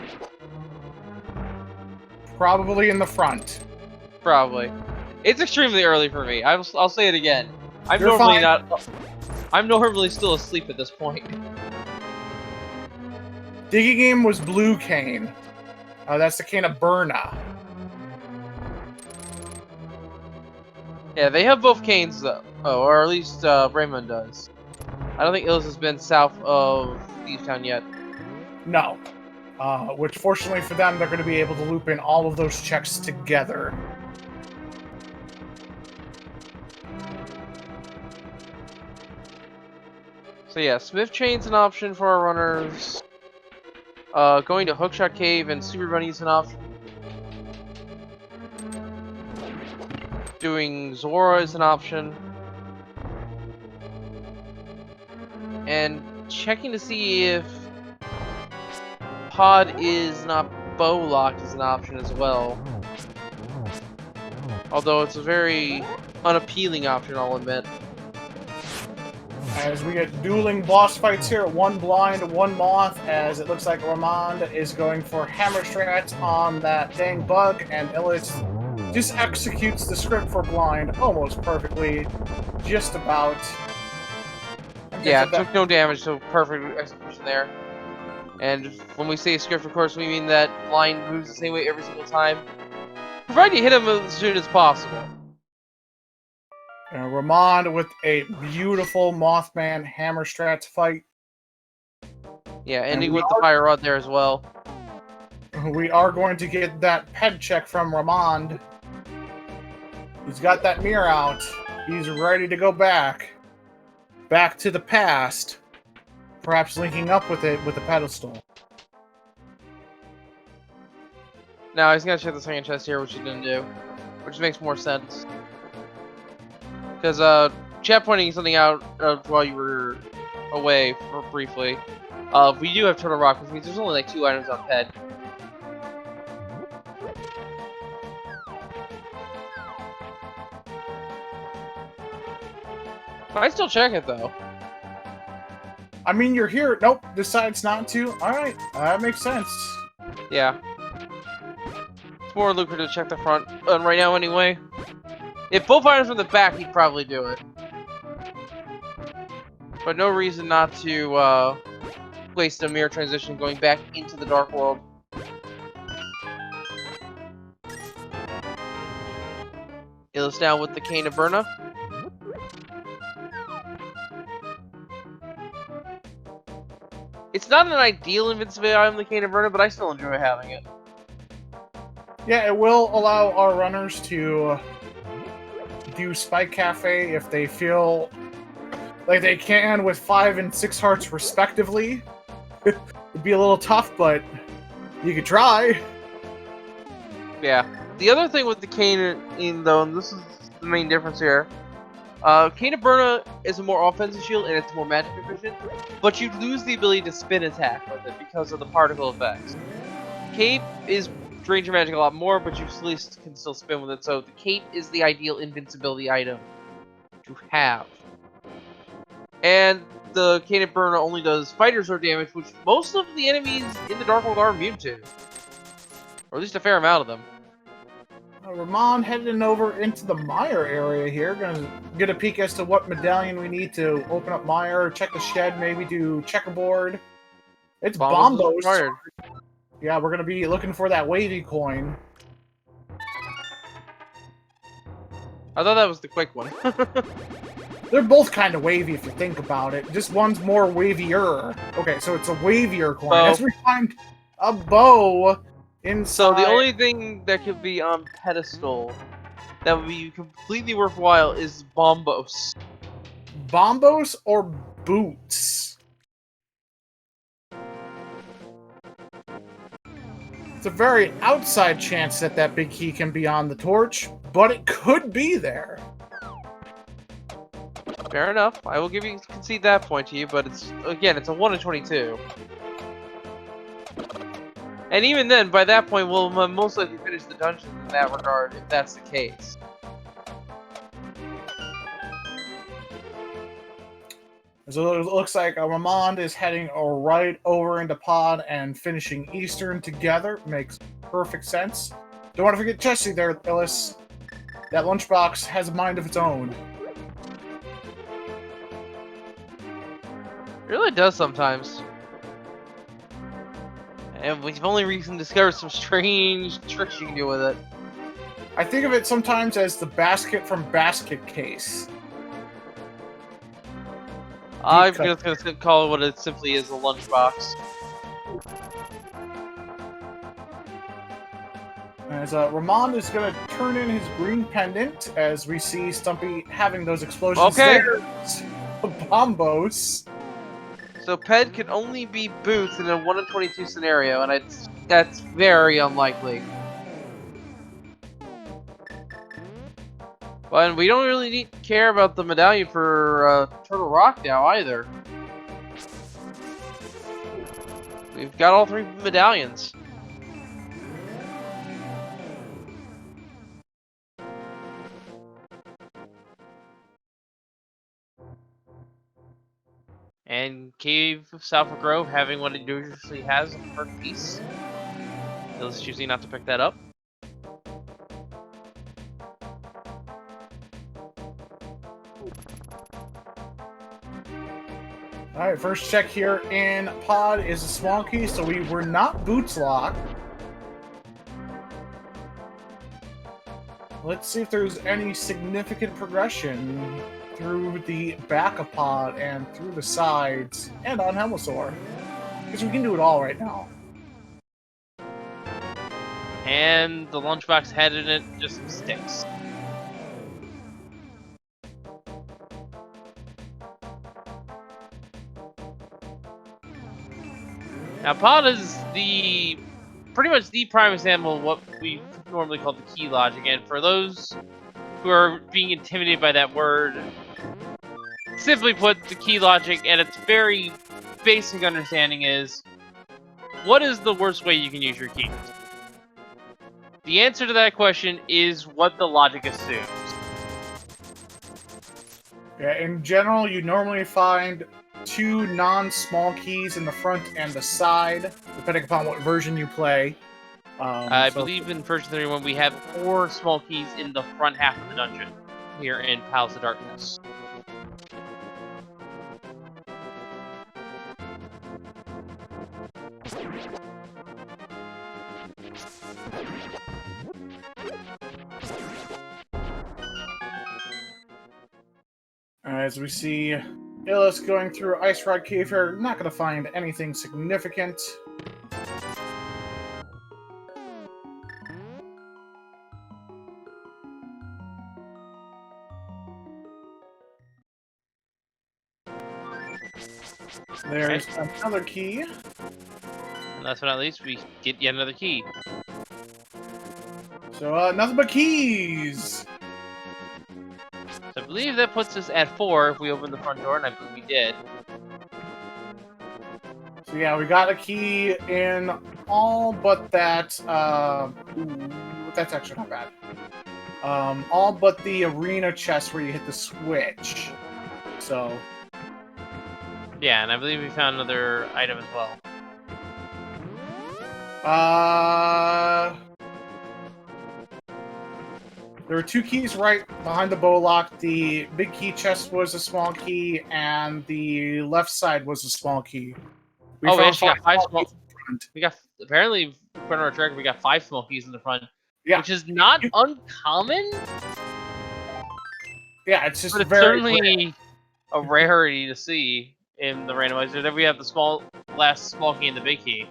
Probably in the front. Probably. It's extremely early for me. I'll say it again. I'm You're normally fine. not. I'm normally still asleep at this point. Dig Game was Blue Cane. That's the cane of Berna. Yeah, they have both canes though. Oh, or at least Ramond does. I don't think Illus has been south of Thieves Town yet. No. Which, fortunately for them, they're going to be able to loop in all of those checks together. So yeah, Smith Chain's an option for our runners. Going to Hookshot Cave and Super Bunny's an option. Doing Zora is an option. And checking to see if Pod is not bow locked is an option as well. Although it's a very unappealing option, I'll admit. As we get dueling boss fights here, one blind, one moth, as it looks like Ramond is going for hammer strats on that dang bug, and Illus just executes the script for blind almost perfectly, just about. Yeah, took no damage, so perfect execution there. And when we say script, of course, we mean that blind moves the same way every single time, provided you hit him as soon as possible. Ramond with a beautiful Mothman hammer strats fight. Yeah, ending with the fire rod there as well. We are going to get that ped check from Ramond. He's got that mirror out. He's ready to go back. Back to the past. Perhaps linking up with it with the pedestal. Now he's gonna check the second chest here, which he didn't do. Which makes more sense. Because, chat pointing something out while you were away for briefly. We do have Turtle Rock, which means there's only like 2 items on ped. I still check it though. I mean, you're here. Nope, decides not to. Alright, that makes sense. Yeah. It's more lucrative to check the front right now anyway. If both items were in the back, he'd probably do it. But no reason not to waste a mirror transition going back into the Dark World. Illus down with the Cane of Berna. It's not an ideal invincibility item, the Cane of Berna, but I still enjoy having it. Yeah, it will allow our runners to do Spike Cafe if they feel like they can with 5 and 6 hearts respectively. It'd be a little tough, but you could try. Yeah. The other thing with the Cane though, and this is the main difference here, Cane of Berna is a more offensive shield and it's more magic efficient, but you lose the ability to spin attack with it because of the particle effects. Cape is drains your magic a lot more, but you at least can still spin with it, so the Cape is the ideal invincibility item to have. And the Cane of Berna only does fighter sword damage, which most of the enemies in the Dark World are immune to. Or at least a fair amount of them. Ramond heading over into the Mire area here. Gonna get a peek as to what medallion we need to open up Mire, check the shed, maybe do checkerboard. It's Bombos. Yeah, we're gonna be looking for that wavy coin. I thought that was the quick one. They're both kind of wavy if you think about it. Just one's more wavier. Okay, so it's a wavier coin. Bow. As we find a bow inside. So the only thing that could be on pedestal that would be completely worthwhile is bombos. Bombos or boots? It's a very outside chance that that big key can be on the torch, but it could be there. Fair enough. I will concede that point to you, but it's a 1 in 22. And even then, by that point, we'll most likely finish the dungeon in that regard, if that's the case. So it looks like Ramond is heading right over into Pod and finishing Eastern together. Makes perfect sense. Don't want to forget Jesse there, Illus. That lunchbox has a mind of its own. It really does sometimes. And we've only recently discovered some strange tricks you can do with it. I think of it sometimes as the basket from Basket Case. I'm just gonna call it what it simply is, a lunchbox. As Ramond is going to turn in his green pendant, as we see Stumpy having those explosions. Okay. There's bombos. So Ped can only be boots in a 1 in 22 scenario, and that's very unlikely. But we don't really care about the medallion for Turtle Rock now either. We've got all 3 medallions. And Cave of Southwood Grove having what it usually has on the first piece. Illus choosing not to pick that up. Alright, first check here in Pod is a small key, so we were not boots locked. Let's see if there's any significant progression through the back of Pod and through the sides and on Helmosaur. Because we can do it all right now. And the lunchbox had in it just some sticks. Now, Pod is pretty much the prime example of what we normally call the key logic, and for those who are being intimidated by that word, simply put, the key logic at its very basic understanding is, what is the worst way you can use your keys? The answer to that question is what the logic assumes. Yeah, in general, you normally find 2 non-small keys in the front and the side, depending upon what version you play. I believe in version 31 we have 4 small keys in the front half of the dungeon here in Palace of Darkness. As we see Illus going through Ice Rod Cave here, not going to find anything significant. There's another key. And last but not least, we get yet another key. So, nothing but keys! So I believe that puts us at 4 if we open the front door, and I believe we did. So yeah, we got a key in all but that, ooh, that's actually not bad. All but the arena chest where you hit the switch. So... Yeah, and I believe we found another item as well. There were 2 keys right behind the bow lock. The big key chest was a small key, and the left side was a small key. We actually got 5 small keys in front. We got, apparently, according to our tracker, we got 5 small keys in the front. Yeah. Which is not uncommon Yeah, it's just But it's very certainly a rarity to see in the randomizer. Then we have the last small key and the big key.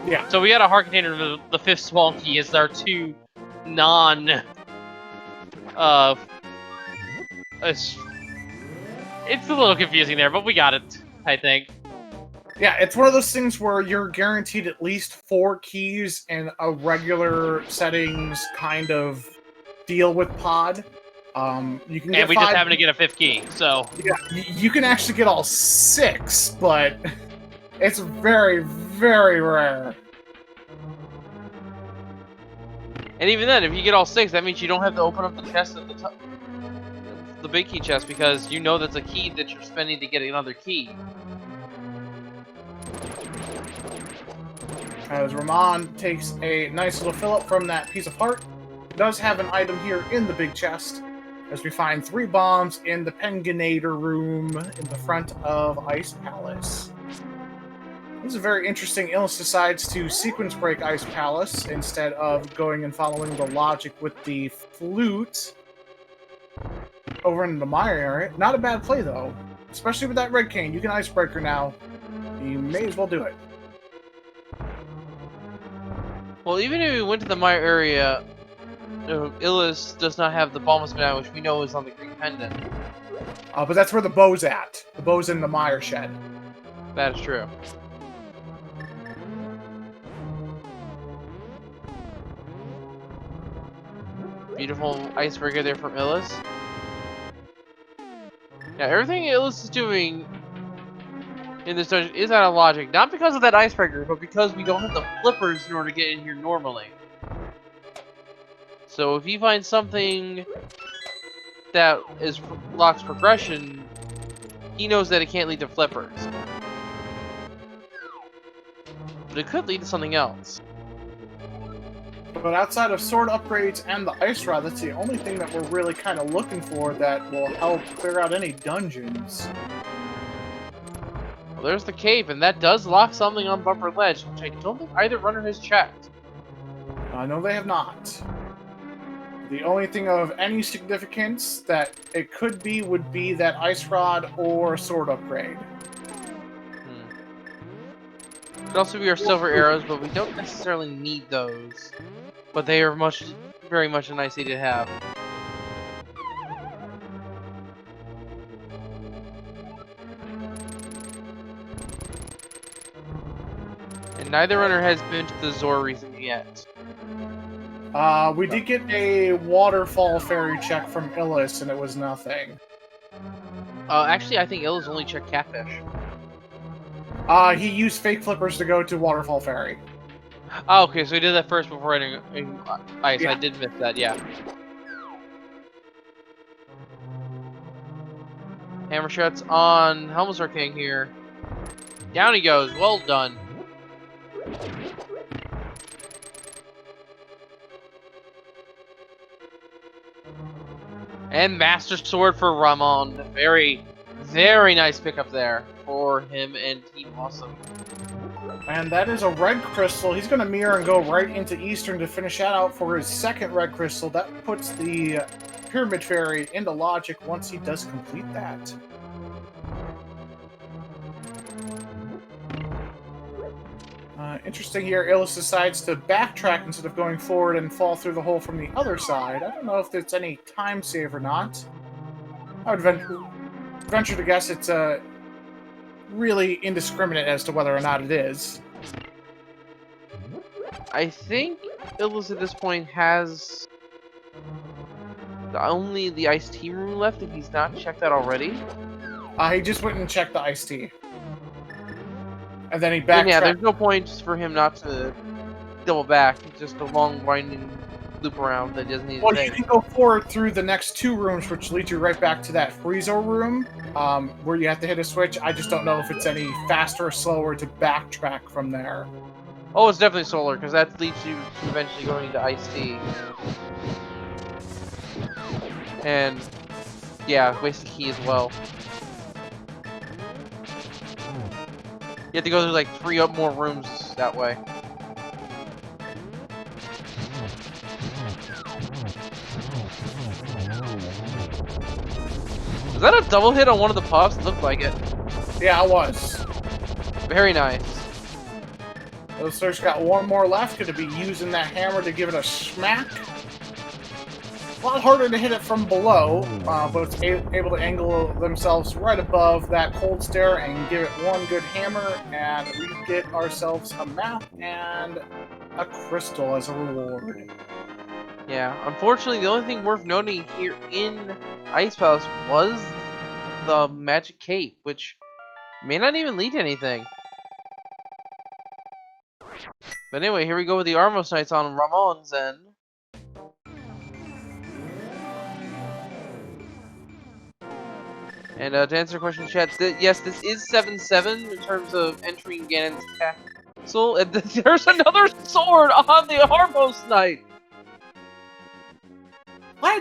Yeah. So we got a hard container. The fifth small key is our two non. It's a little confusing there, but we got it. I think. Yeah, it's one of those things where you're guaranteed at least 4 keys in a regular settings kind of deal with pod. You can get And we 5. just happen to get a fifth key, so. Yeah, you can actually get all 6, but it's very, very rare. And even then, if you get all 6, that means you don't have to open up the chest at the top. The big key chest, because you know that's a key that you're spending to get another key. As Ramond takes a nice little fill up from that piece of heart, does have an item here in the big chest, as we find 3 bombs in the Penganator room in the front of Ice Palace. This is very interesting. Illus decides to sequence break Ice Palace instead of going and following the logic with the flute over in the mire area. Not a bad play, though. Especially with that red cane. You can icebreaker now. You may as well do it. Well, even if we went to the mire area, Illus does not have the bombs banana, which we know is on the green pendant. But that's where the bow's at. The bow's in the mire shed. That is true. Beautiful icebreaker there from Illus. Now, everything Illus is doing in this dungeon is out of logic. Not because of that icebreaker, but because we don't have the flippers in order to get in here normally. So if he finds something that locks progression, he knows that it can't lead to flippers. But it could lead to something else. But outside of sword upgrades and the ice rod, that's the only thing that we're really kind of looking for that will help clear out any dungeons. Well, there's the cave, and that does lock something on Bumper Ledge, which I don't think either runner has checked. No, they have not. The only thing of any significance that it could be would be that ice rod or sword upgrade. Could also be our silver arrows, but we don't necessarily need those. But they are very much a nice thing to have. And neither runner has been to the Zor region yet. We did get a waterfall fairy check from Illus, and it was nothing. Actually, I think Illus only checked catfish. He used fake flippers to go to waterfall fairy. Oh, okay, so he did that first before hitting ice. Yeah. I did miss that, yeah. Hammer shots on Helmsar King here. Down he goes. Well done. And Master Sword for Ramond. Very, very nice pickup there for him and Team Awesome. And that is a red crystal. He's going to mirror and go right into Eastern to finish that out for his second red crystal. That puts the Pyramid Fairy into logic once he does complete that. Interesting here, Illus decides to backtrack instead of going forward and fall through the hole from the other side. I don't know if it's any time save or not. I would venture to guess it's really indiscriminate as to whether or not it is. I think Illus at this point has only the iced tea room left if he's not checked that already. He just went and checked the iced tea. And then he backtracked. Yeah, there's no point for him not to double back. It's just a long winding loop around that doesn't need to Well, take. you can go forward through the next 2 rooms, which leads you right back to that Friezo room, where you have to hit a switch. I just don't know if it's any faster or slower to backtrack from there. Oh, it's definitely solar, because that leads you to eventually going into iced tea. And, yeah, wasted key as well. You have to go through like 3 more rooms that way. Was that a double hit on one of the puffs? Looked like it. Yeah, it was. Very nice. Illustrator's got one more left. Going to be using that hammer to give it a smack. A lot harder to hit it from below, but it's able to angle themselves right above that cold stare and give it one good hammer, and we get ourselves a map and a crystal as a reward. Yeah, unfortunately, the only thing worth noting here in Ice Palace was the magic cape, which may not even lead to anything. But anyway, here we go with the Armos Knights on Ramond's end. And to answer your question, chat, yes, this is 7-7 in terms of entering Ganon's castle. And there's another sword on the Armos Knight!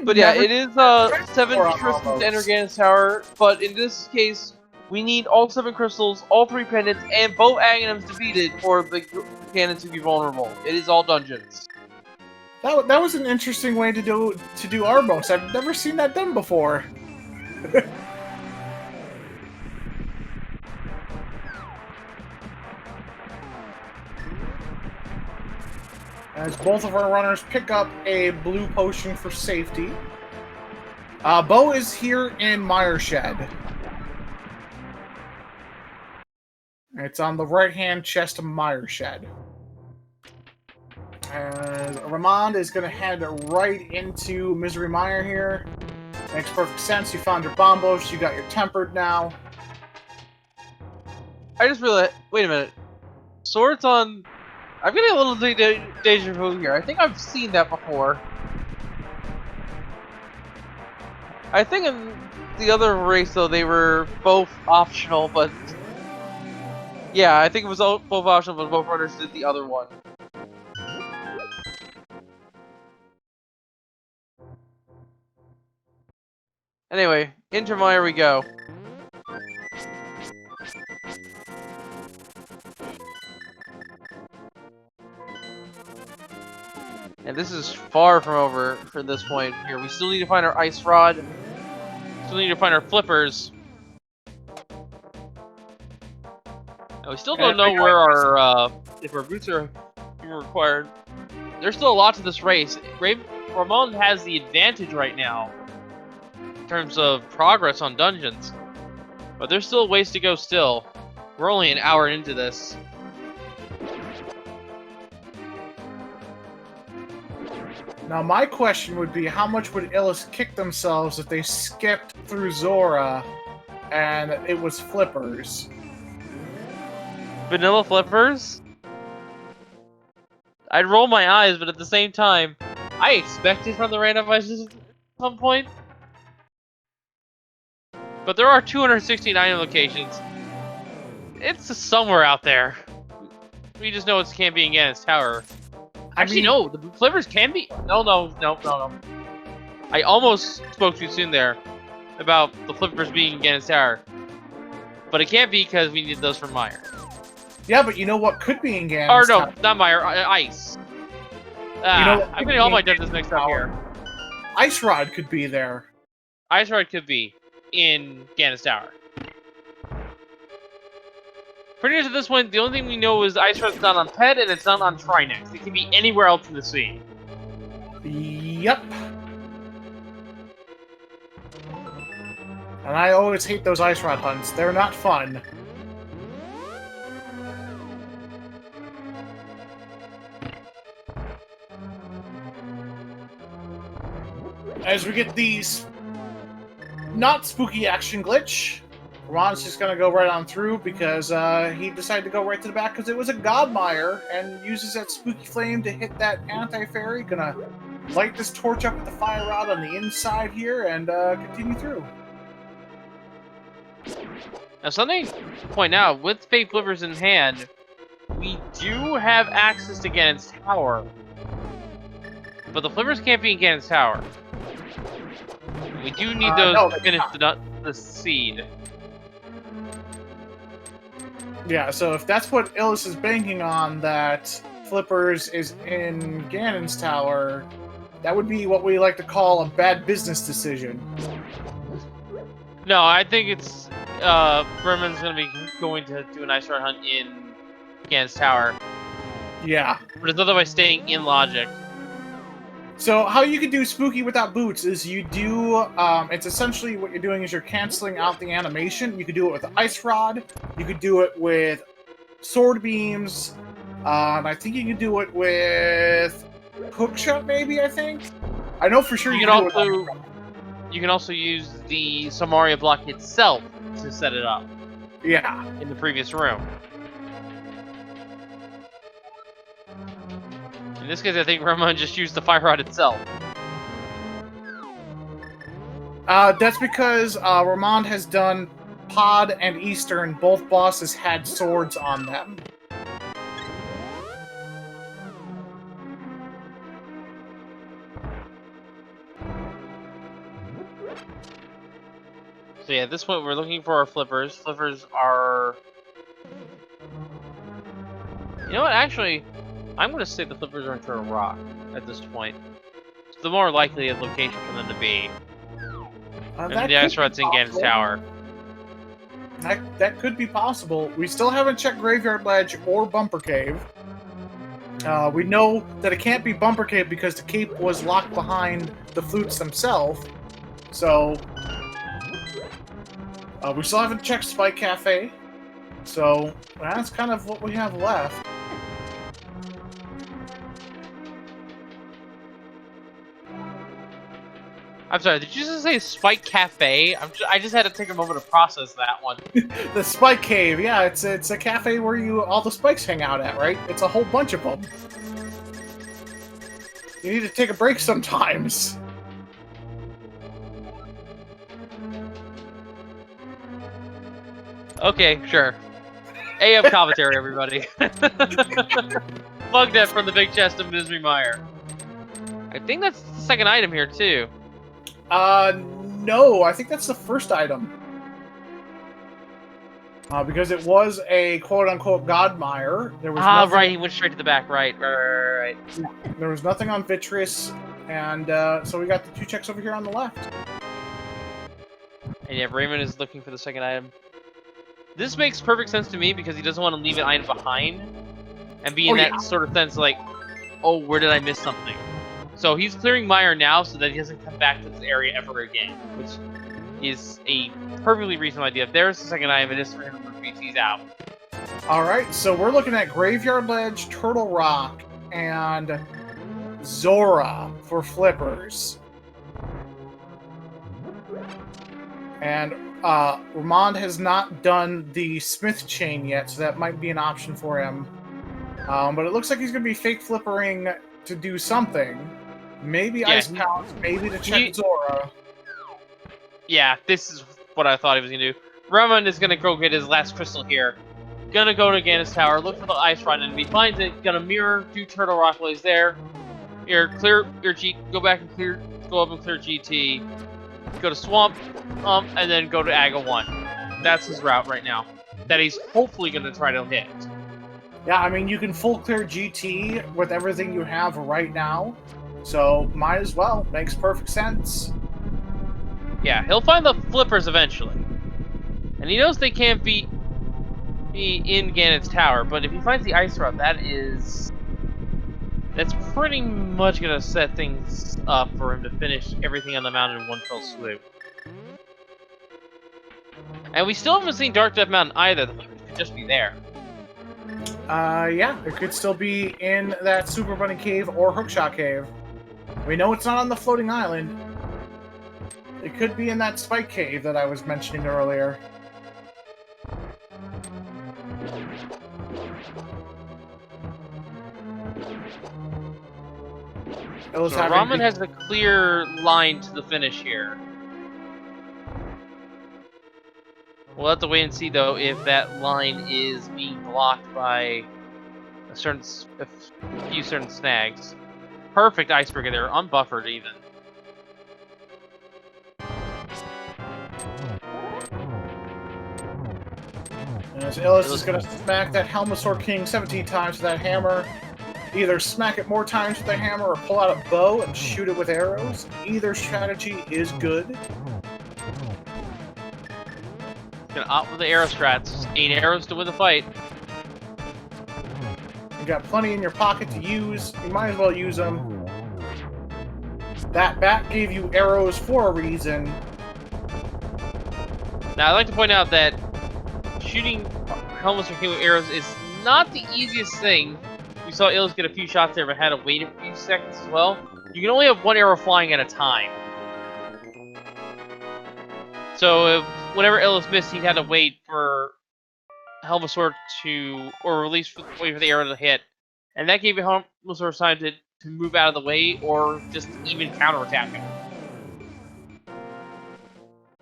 But yeah, it is 7 crystals to enter Ganon's tower, but in this case, we need all 7 crystals, all 3 pendants, and both Aghanims defeated for the Ganon to be vulnerable. It is all dungeons. That was an interesting way to do Arbos. I've never seen that done before. As both of our runners pick up a blue potion for safety. Bo is here in Mire Shed. It's on the right-hand chest of Mire Shed. Ramond is going to head right into Misery Mire here. Makes perfect sense. You found your bombos. You got your tempered now. I just realized. Wait a minute. Swords on. I'm getting a little deja vu here. I think I've seen that before. I think in the other race, though, they were both optional, but. Yeah, I think it was both optional, but both runners did the other one. Anyway, into Mire we go. And this is far from over for this point here. We still need to find our ice rod. Still need to find our flippers. And we still don't know where our if our boots are required. There's still a lot to this race. Ramond has the advantage right now in terms of progress on dungeons, but there's still ways to go. Still, we're only an hour into this. Now, my question would be, how much would Illus kick themselves if they skipped through Zora and it was flippers? Vanilla flippers? I'd roll my eyes, but at the same time, I expect it from the randomizers at some point. But there are 269 locations. It's somewhere out there. We just know it can't be in Ganon's tower. Actually, no, the flippers can be. No. I almost spoke too soon there about the flippers being in Ganon's tower. But it can't be because we need those for Mire. Yeah, but you know what could be in Ganon's tower? tower? No, not Mire, ice. You know I'm getting all my dungeons mixed up here. Ice Rod could be there. Ice Rod could be in Ganon's tower. Pretty much at this point, the only thing we know is Ice Rod's not on Pet and it's not on Trinex. It can be anywhere else in the sea. Yep. And I always hate those Ice Rod hunts. They're not fun. As we get these not spooky action glitch, Ron's just gonna go right on through because he decided to go right to the back because it was a God Mire and uses that spooky flame to hit that anti-fairy. Gonna light this torch up with the fire rod on the inside here and continue through. Now, something to point out, with fake flippers in hand, we do have access to Ganon's tower. But the flippers can't be in Ganon's tower. We do need those to finish the seed. Yeah, so if that's what Illus is banking on, that flippers is in Ganon's tower, that would be what we like to call a bad business decision. No, I think it's Ramond's gonna be going to do an ice rod hunt in Gan's Tower, Yeah. but it's otherwise staying in logic. So how you can do spooky without boots is you do, it's essentially what you're doing is you're canceling out the animation. You could do it with ice rod. You could do it with sword beams. I think you can do it with hookshot, maybe, I think. I know for sure You you can can do it. You can also use the Samaria block itself to set it up Yeah. in the previous room. In this case, I think Ramond just used the fire rod itself. That's because Ramond has done Pod and Eastern. Both bosses had swords on them. So yeah, at this point we're looking for our flippers. Flippers are... You know what, actually, I'm going to say the flippers are into a rock at this point. It's the more likely location for them to be. And the ice rod's in Gan's Tower. That could be possible. We still haven't checked Graveyard Ledge or Bumper Cave. We know that it can't be Bumper Cave because the cape was locked behind the flutes themselves. So... we still haven't checked Spike Cafe. So, that's kind of what we have left. I'm sorry, did you just say Spike Cafe? I just had to take a moment to process that one. The Spike Cave, yeah, it's a cafe where all the spikes hang out at, right? It's a whole bunch of them. You need to take a break sometimes. Okay, sure. AM commentary, everybody. Bug that from the big chest of Misery Mire. I think that's the second item here, too. No, I think that's the first item. Because it was a quote-unquote Godmire. There was nothing, right, he went straight to the back, right. There was nothing on Vitreous, and so we got the 2 checks over here on the left. And yeah, Raymond is looking for the second item. This makes perfect sense to me because he doesn't want to leave an item behind and be in that sort of sense like, oh, where did I miss something? So he's clearing Mire now so that he doesn't come back to this area ever again, which is a perfectly reasonable idea. If there's the second item, it is 300 rupees, he's out. Alright, so we're looking at Graveyard Ledge, Turtle Rock, and Zora for flippers. And Ramond has not done the Smith chain yet, so that might be an option for him. But it looks like he's going to be fake flippering to do something. Maybe Ice Pounce, maybe to check Zora. Yeah, this is what I thought he was going to do. Ramond is going to go get his last crystal here. Gonna go to Gan's Tower, look for the ice rod, and if he finds it, gonna mirror, do Turtle Rock while he's there. Here, clear your G, go back and clear, go up and clear GT. Go to Swamp, and then go to Aga 1. That's his route right now. That he's hopefully gonna try to hit. Yeah, I mean, you can full clear GT with everything you have right now. So, might as well. Makes perfect sense. Yeah, he'll find the flippers eventually. And he knows they can't be in Ganon's Tower, but if he finds the ice rod, that's pretty much gonna set things up for him to finish everything on the mountain in one fell swoop. And we still haven't seen Dark Death Mountain either. The flippers could just be there. Yeah, it could still be in that Super Bunny Cave or Hookshot Cave. We know it's not on the floating island. It could be in that Spike Cave that I was mentioning earlier. So Ramond has a clear line to the finish here. We'll have to wait and see, though, if that line is being blocked by a few certain snags. Perfect icebreaker there, unbuffered even. And as Illus is going to smack that Helmosaur King 17 times with that hammer. Either smack it more times with the hammer or pull out a bow and shoot it with arrows. Either strategy is good. gonna opt for the arrow strats. 8 arrows to win the fight. You got plenty in your pocket to use. You might as well use them. That bat gave you arrows for a reason. Now, I'd like to point out that shooting helmets or king with arrows is not the easiest thing. We saw Illus get a few shots there, but had to wait a few seconds as well. You can only have 1 arrow flying at a time. So, whenever Illus missed, he had to wait for Helmasaur to, or wait for the arrow to hit. And that gave Helmasaur time to move out of the way, or just even counterattack him.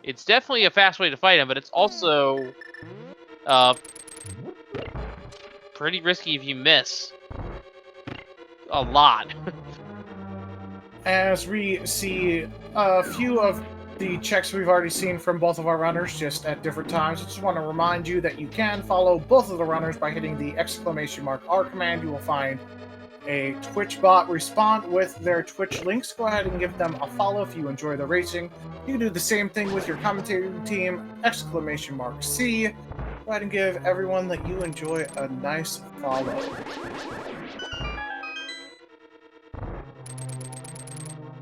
It's definitely a fast way to fight him, but it's also pretty risky if you miss. A lot. As we see a few of the checks we've already seen from both of our runners, just at different times, I just want to remind you that you can follow both of the runners by hitting the !R command. You will find a Twitch bot respond with their Twitch links. Go ahead and give them a follow if you enjoy the racing. You can do the same thing with your commentating team, !C. Go ahead and give everyone that you enjoy a nice follow.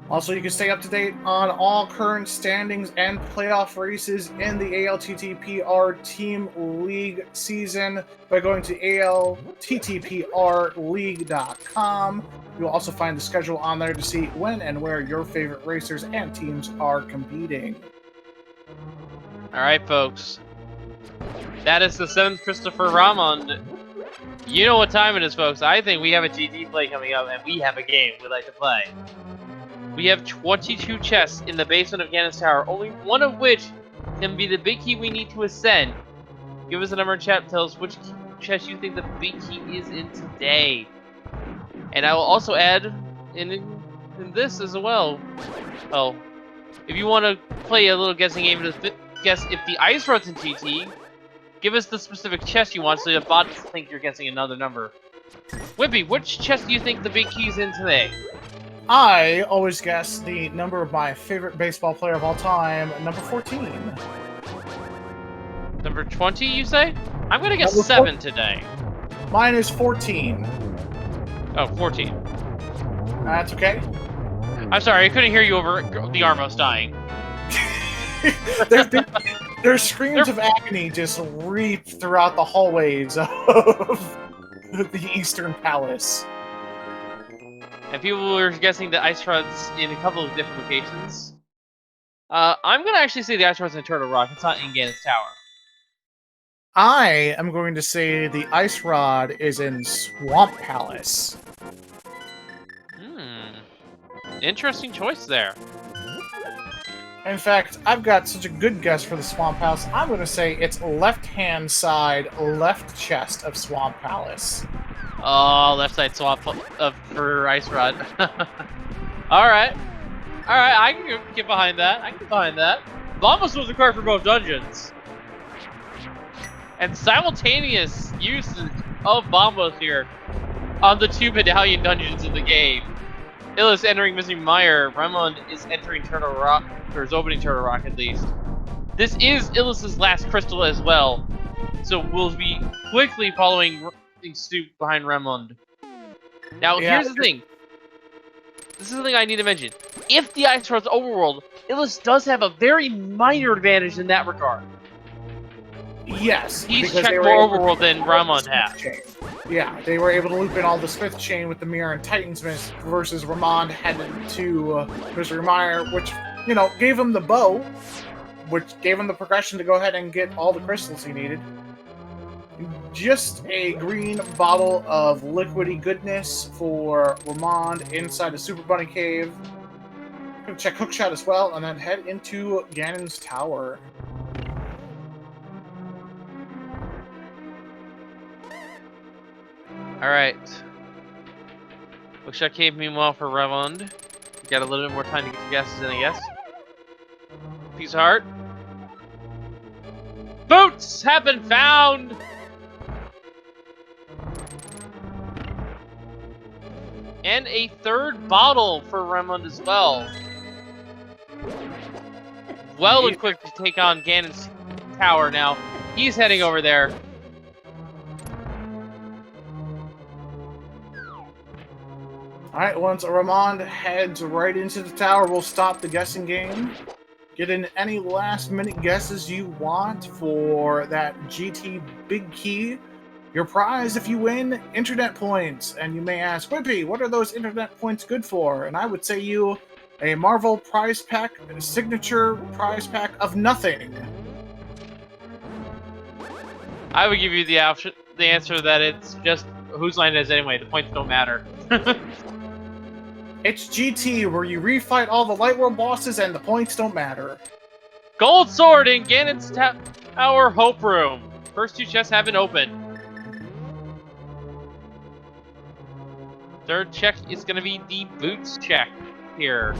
Also, you can stay up to date on all current standings and playoff races in the ALTTPR Team League season by going to ALTTPRleague.com. You'll also find the schedule on there to see when and where your favorite racers and teams are competing. Alright, folks. That is the 7th Christopher Ramond. You know what time it is, folks. I think we have a GT play coming up, and we have a game we'd like to play. We have 22 chests in the basement of Ganon's Tower, only one of which can be the big key we need to ascend. Give us a number in chat and tell us which chest you think the big key is in today. And I will also add in this as well. Oh, if you want to play a little guessing game to guess if the ice rod's in GT, give us the specific chest you want so the bot doesn't think you're guessing another number. Wimpy, which chest do you think the big key is in today? I always guess the number of my favorite baseball player of all time, number 14. Number 20, you say? I'm gonna guess Number 7 today. Mine is 14. Oh, 14. That's okay. I'm sorry, I couldn't hear you over the Armos dying. Their screams of agony just reap throughout the hallways of the Eastern Palace. And people were guessing the ice rods in a couple of different locations. I'm gonna actually say the ice rod's in Turtle Rock. It's not in Ganon's Tower. I am going to say the ice rod is in Swamp Palace. Interesting choice there. In fact, I've got such a good guess for the Swamp Palace. I'm going to say it's left-hand side, left chest of Swamp Palace. Oh, left side swap for Ice Rod. Alright. Alright, I can get behind that. Bombos was required for both dungeons. And simultaneous use of Bombos here on the 2 medallion dungeons in the game. Illus entering Missing Mire. Ramond is entering Turtle Rock, or is opening Turtle Rock at least. This is Illus's last crystal as well. So we'll be quickly following suit behind Ramond. Now, here's the thing. This is the thing I need to mention. If the Ice Rod's overworld, Illus does have a very minor advantage in that regard. Yes. He's checked more overworld than Ramond has. Yeah, they were able to loop in all the Smith chain with the Mirror and Titansmith versus Ramond headed to Mr. Mire, which, you know, gave him the bow, which gave him the progression to go ahead and get all the crystals he needed. Just a green bottle of liquidy goodness for Ramond inside the Super Bunny Cave. Gonna check Hookshot as well, and then head into Ganon's Tower. Alright. Hookshot Cave, meanwhile, for Ramond. You got a little bit more time to get your guesses in, I guess. Piece of heart. Boots have been found! And a 3rd bottle for Ramond as well. Well equipped to take on Ganon's tower now. He's heading over there. Alright, once Ramond heads right into the tower, we'll stop the guessing game. Get in any last-minute guesses you want for that GT Big Key. Your prize, if you win, internet points. And you may ask, Wimpy, what are those internet points good for? And I would say you a Marvel prize pack, a signature prize pack of nothing. I would give you the option, the answer that it's just whose line it is anyway. The points don't matter. It's GT, where you refight all the Light World bosses and the points don't matter. Gold sword in Ganon's Tower Hope Room. First 2 chests have been opened. Third check is going to be the boots check here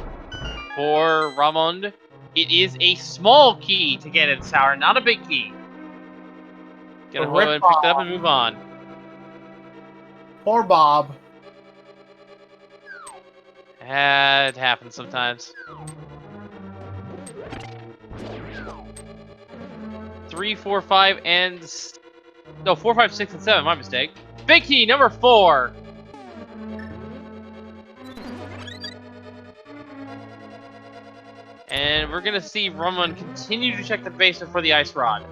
for Ramond. It is a small key to Ganon's Tower, not a big key. Gonna go and pick that up and move on. Poor Bob. It happens sometimes. 3, 4, 5, and... No, 4, 5, 6, and 7, my mistake. Big key, number 4! And we're gonna see Ramond continue to check the basement for the ice rod.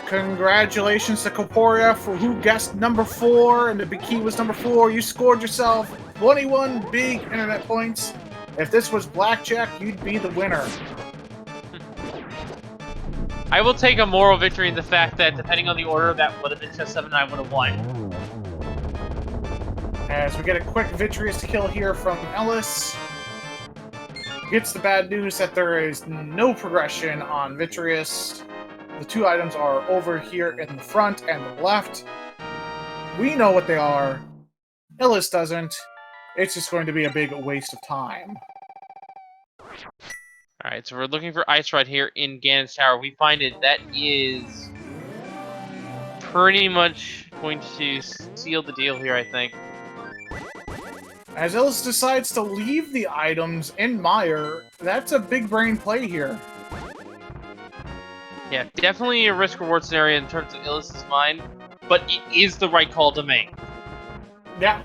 Congratulations to Corporea for who guessed number 4, and the big key was number 4. You scored yourself 21 big internet points. If this was blackjack, you'd be the winner. I will take a moral victory in the fact that, depending on the order, that would have been chest 7 and I would have won. As we get a quick Vitreous kill here from Illus. Gets the bad news that there is no progression on Vitreous. The 2 items are over here in the front and the left. We know what they are. Illus doesn't. It's just going to be a big waste of time. Alright, so we're looking for ice rod here in Ganon's Tower. We find it. That is pretty much going to seal the deal here, I think. As Illus decides to leave the items in Mire, that's a big brain play here. Yeah, definitely a risk-reward scenario in terms of Illus's mind, but it is the right call to make. Yeah.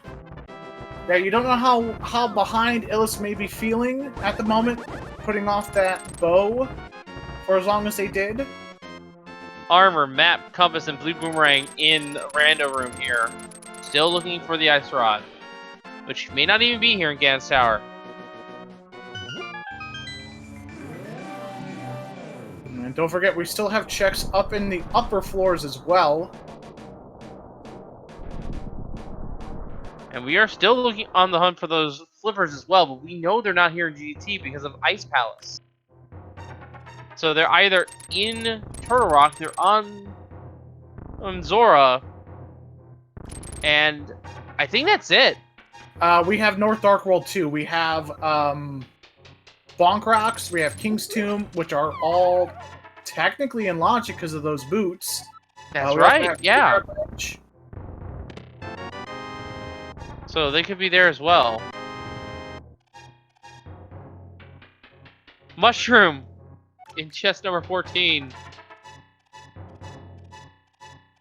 Yeah, you don't know how behind Illus may be feeling at the moment, putting off that bow for as long as they did. Armor, map, compass, and blue boomerang in Rando room here. Still looking for the ice rod, which may not even be here in Ganon's Tower. And don't forget, we still have checks up in the upper floors as well. And we are still looking on the hunt for those flippers as well, but we know they're not here in GT because of Ice Palace. So they're either in Turtle Rock, they're on Zora, and I think that's it. We have North Dark World 2. We have Bonk Rocks, we have King's Tomb, which are all technically in logic because of those boots. That's right, yeah. Edge. So they could be there as well. Mushroom in chest number 14.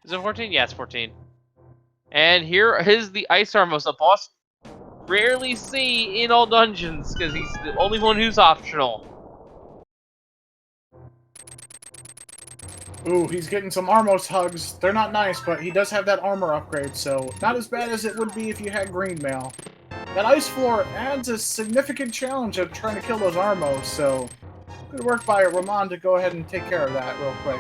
Is it 14? Yeah, it's 14. And here is the Ice Armos, a boss rarely see in all dungeons because he's the only one who's optional. Ooh, he's getting some Armos hugs. They're not nice, but he does have that armor upgrade, so not as bad as it would be if you had green mail. That ice floor adds a significant challenge of trying to kill those Armos, so good work by Ramond to go ahead and take care of that real quick.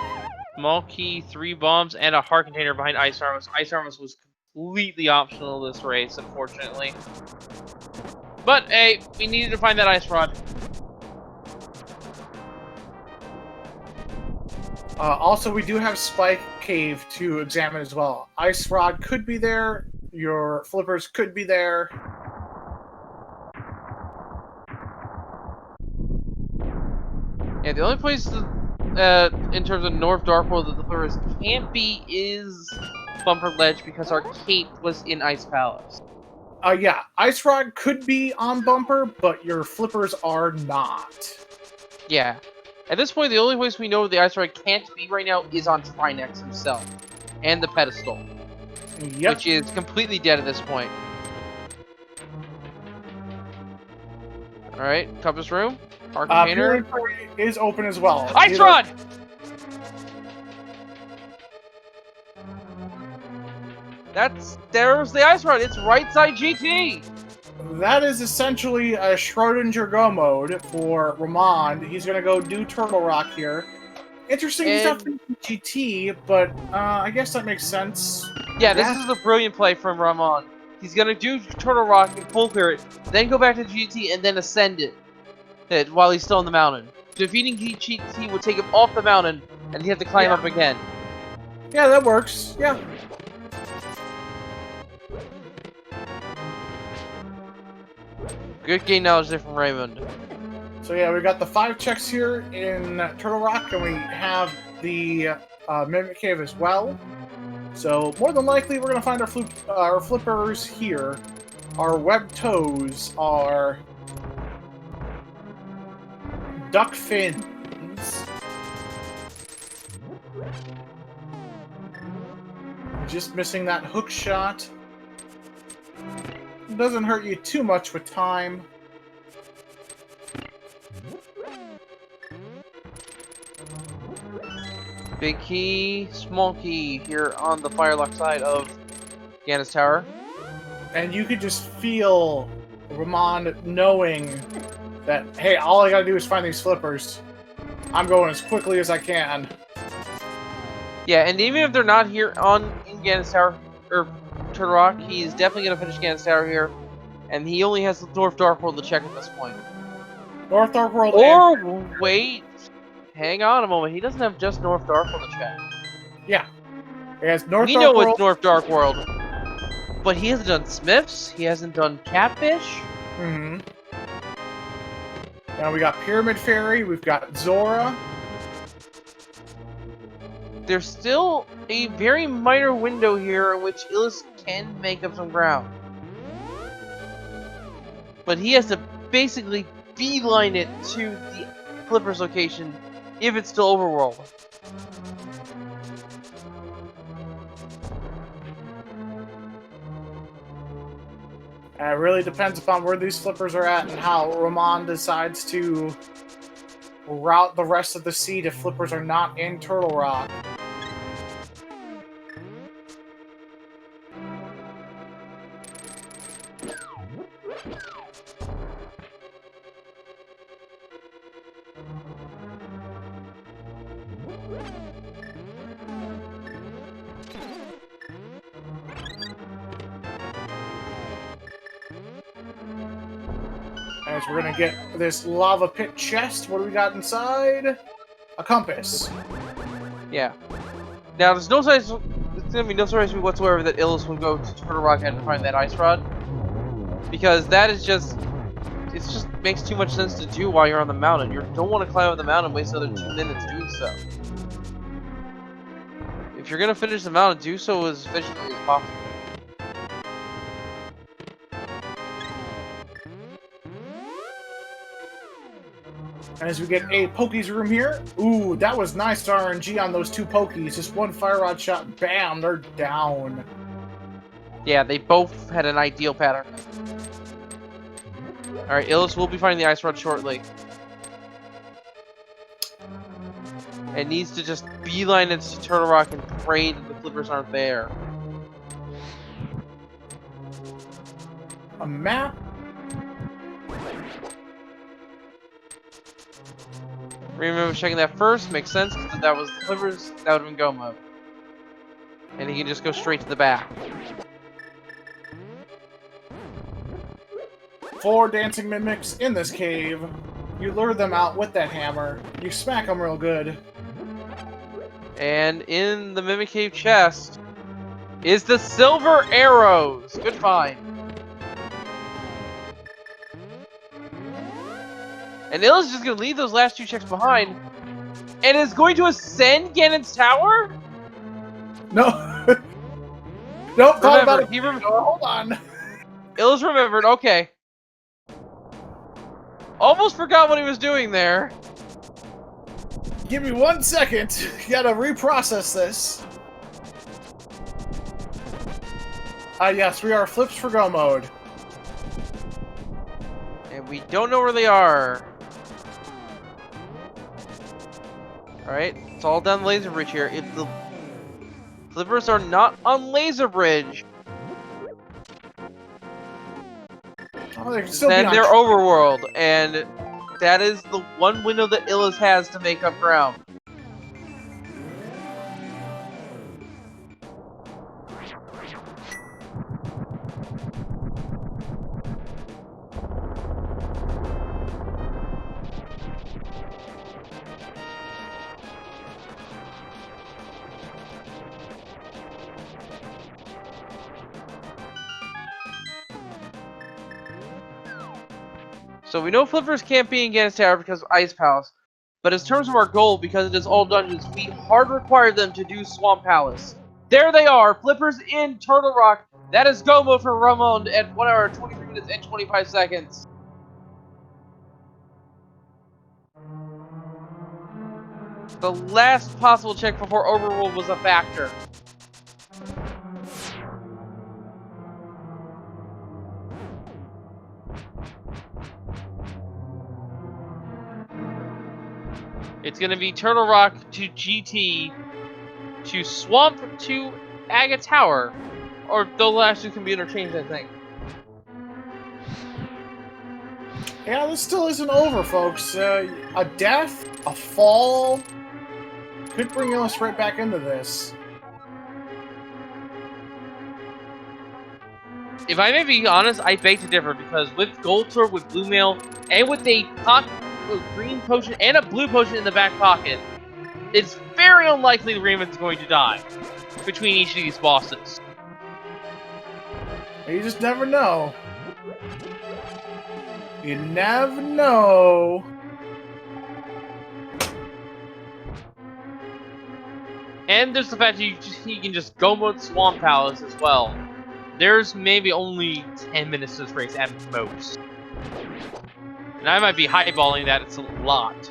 Small key, 3 bombs, and a heart container behind Ice Armos. Ice Armos was completely optional this race, unfortunately. But hey, we needed to find that ice rod. Also, we do have Spike Cave to examine as well. Ice Rod could be there. Your flippers could be there. Yeah, the only place that, in terms of North Dark World that the flippers can't be is Bumper Ledge because our cape was in Ice Palace. Yeah, Ice Rod could be on Bumper, but your flippers are not. Yeah. At this point, the only place we know the ice rod can't be right now is on Trinex himself. And the pedestal. Yep. Which is completely dead at this point. Alright, compass room. Our container. Is open as well. Ice rod! There's the ice rod. It's right side GT. That is essentially a Schrodinger go mode for Ramond. He's gonna go do Turtle Rock here. Interesting he's not finishing GT, but I guess that makes sense. Yeah, this is a brilliant play from Ramond. He's gonna do Turtle Rock and full clear it, then go back to GT and then ascend it while he's still on the mountain. Defeating GT would take him off the mountain and he'd have to climb up again. Yeah, that works. Yeah. Good game knowledge there from Ramond. So yeah, we got the 5 checks here in Turtle Rock, and we have the Mimic Cave as well. So more than likely, we're gonna find our flippers here. Our web toes are duck fins. Just missing that hook shot. Doesn't hurt you too much with time. Big key, small key here on the firelock side of Gannis Tower. And you could just feel Ramond knowing that, hey, all I gotta do is find these flippers. I'm going as quickly as I can. Yeah, and even if they're not here in Gannis Tower, or Turtle Rock, he's definitely going to finish Gannis Tower here. And he only has the North Dark World to check at this point. North Dark World Wait, hang on a moment. He doesn't have just North Dark World to check. Yeah. He has North We Dark know World. it's North Dark World. But he hasn't done Smiths. He hasn't done Catfish. Mm-hmm. Now we got Pyramid Fairy. We've got Zora. There's still a very minor window here in which Illus can make up some ground. But he has to basically beeline it to the Flipper's location if it's still overworld. It really depends upon where these flippers are at and how Ramond decides to route the rest of the seed if flippers are not in Turtle Rock. As we're gonna get this lava pit chest. What do we got inside? A compass. Yeah. Now there's no surprise. There's gonna be no surprise to me whatsoever that Illus would go to Turtle Rock and find that ice rod, because that is just. It just makes too much sense to do while you're on the mountain. You don't want to climb up the mountain and waste another 2 minutes doing so. If you're gonna finish the mountain, do so as efficiently as possible. As we get a Pokies room here. Ooh, that was nice RNG on those 2 Pokies. Just one fire rod shot, bam, they're down. Yeah, they both had an ideal pattern. Alright, Illus will be finding the ice rod shortly. It needs to just beeline it to Turtle Rock and pray that the flippers aren't there. A map. Remember checking that first, makes sense, because if that was the flippers, that would have been go mode. And he can just go straight to the back. 4 dancing mimics in this cave. You lure them out with that hammer. You smack them real good. And in the Mimic Cave chest is the silver arrows. Good find. And Illus is just going to leave those last 2 checks behind and is going to ascend Ganon's tower? No. Nope, thought about it. Hold on. Illus remembered, okay. Almost forgot what he was doing there. Give me 1 second. Gotta reprocess this. Yes, we are flips for go mode. And we don't know where they are. Alright, it's all down Laser Bridge here. If the flippers are not on Laser Bridge, Oh, they can still be then on they're overworld, and that is the one window that Illus has to make up ground. So we know flippers can't be in Gannis Tower because of Ice Palace, but in terms of our goal, because it is all dungeons, we hard require them to do Swamp Palace. There they are, flippers in Turtle Rock. That is go mode for Ramond at 1 hour, 23 minutes, and 25 seconds. The last possible check before Overrule was a factor. It's going to be Turtle Rock to GT to Swamp to Aga Tower. Or they'll actually can be interchanged, I think. Yeah, this still isn't over, folks. A death, a fall, could bring us right back into this. If I may be honest, I beg to differ because with Gold Sword, with Blue Mail, and with a green potion and a blue potion in the back pocket, it's very unlikely Raymond's going to die between each of these bosses. You just never know. You never know. And there's the fact that he can just go mode Swamp Palace as well. There's maybe only 10 minutes to this race at most. And I might be highballing that, it's a lot.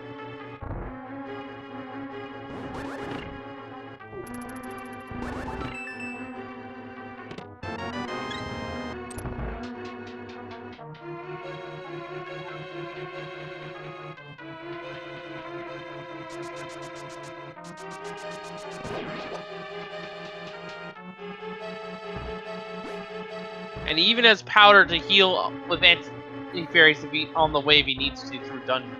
And he even has powder to heal with anti-fairies to be on the way if he needs to through dungeon.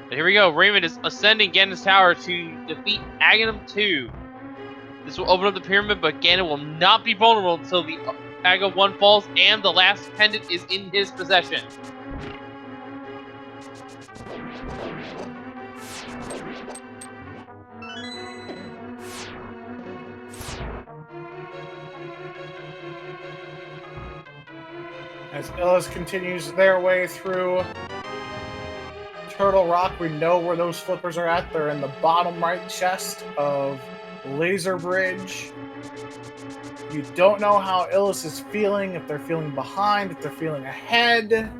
But here we go. Raymond is ascending Ganon's Tower to defeat Aghanim 2. This will open up the pyramid, but Ganon will not be vulnerable until the Aga 1 falls and the last pendant is in his possession. As Illus continues their way through Turtle Rock, we know where those flippers are at. They're in the bottom right chest of Laser Bridge. You don't know how Illus is feeling, if they're feeling behind, if they're feeling ahead.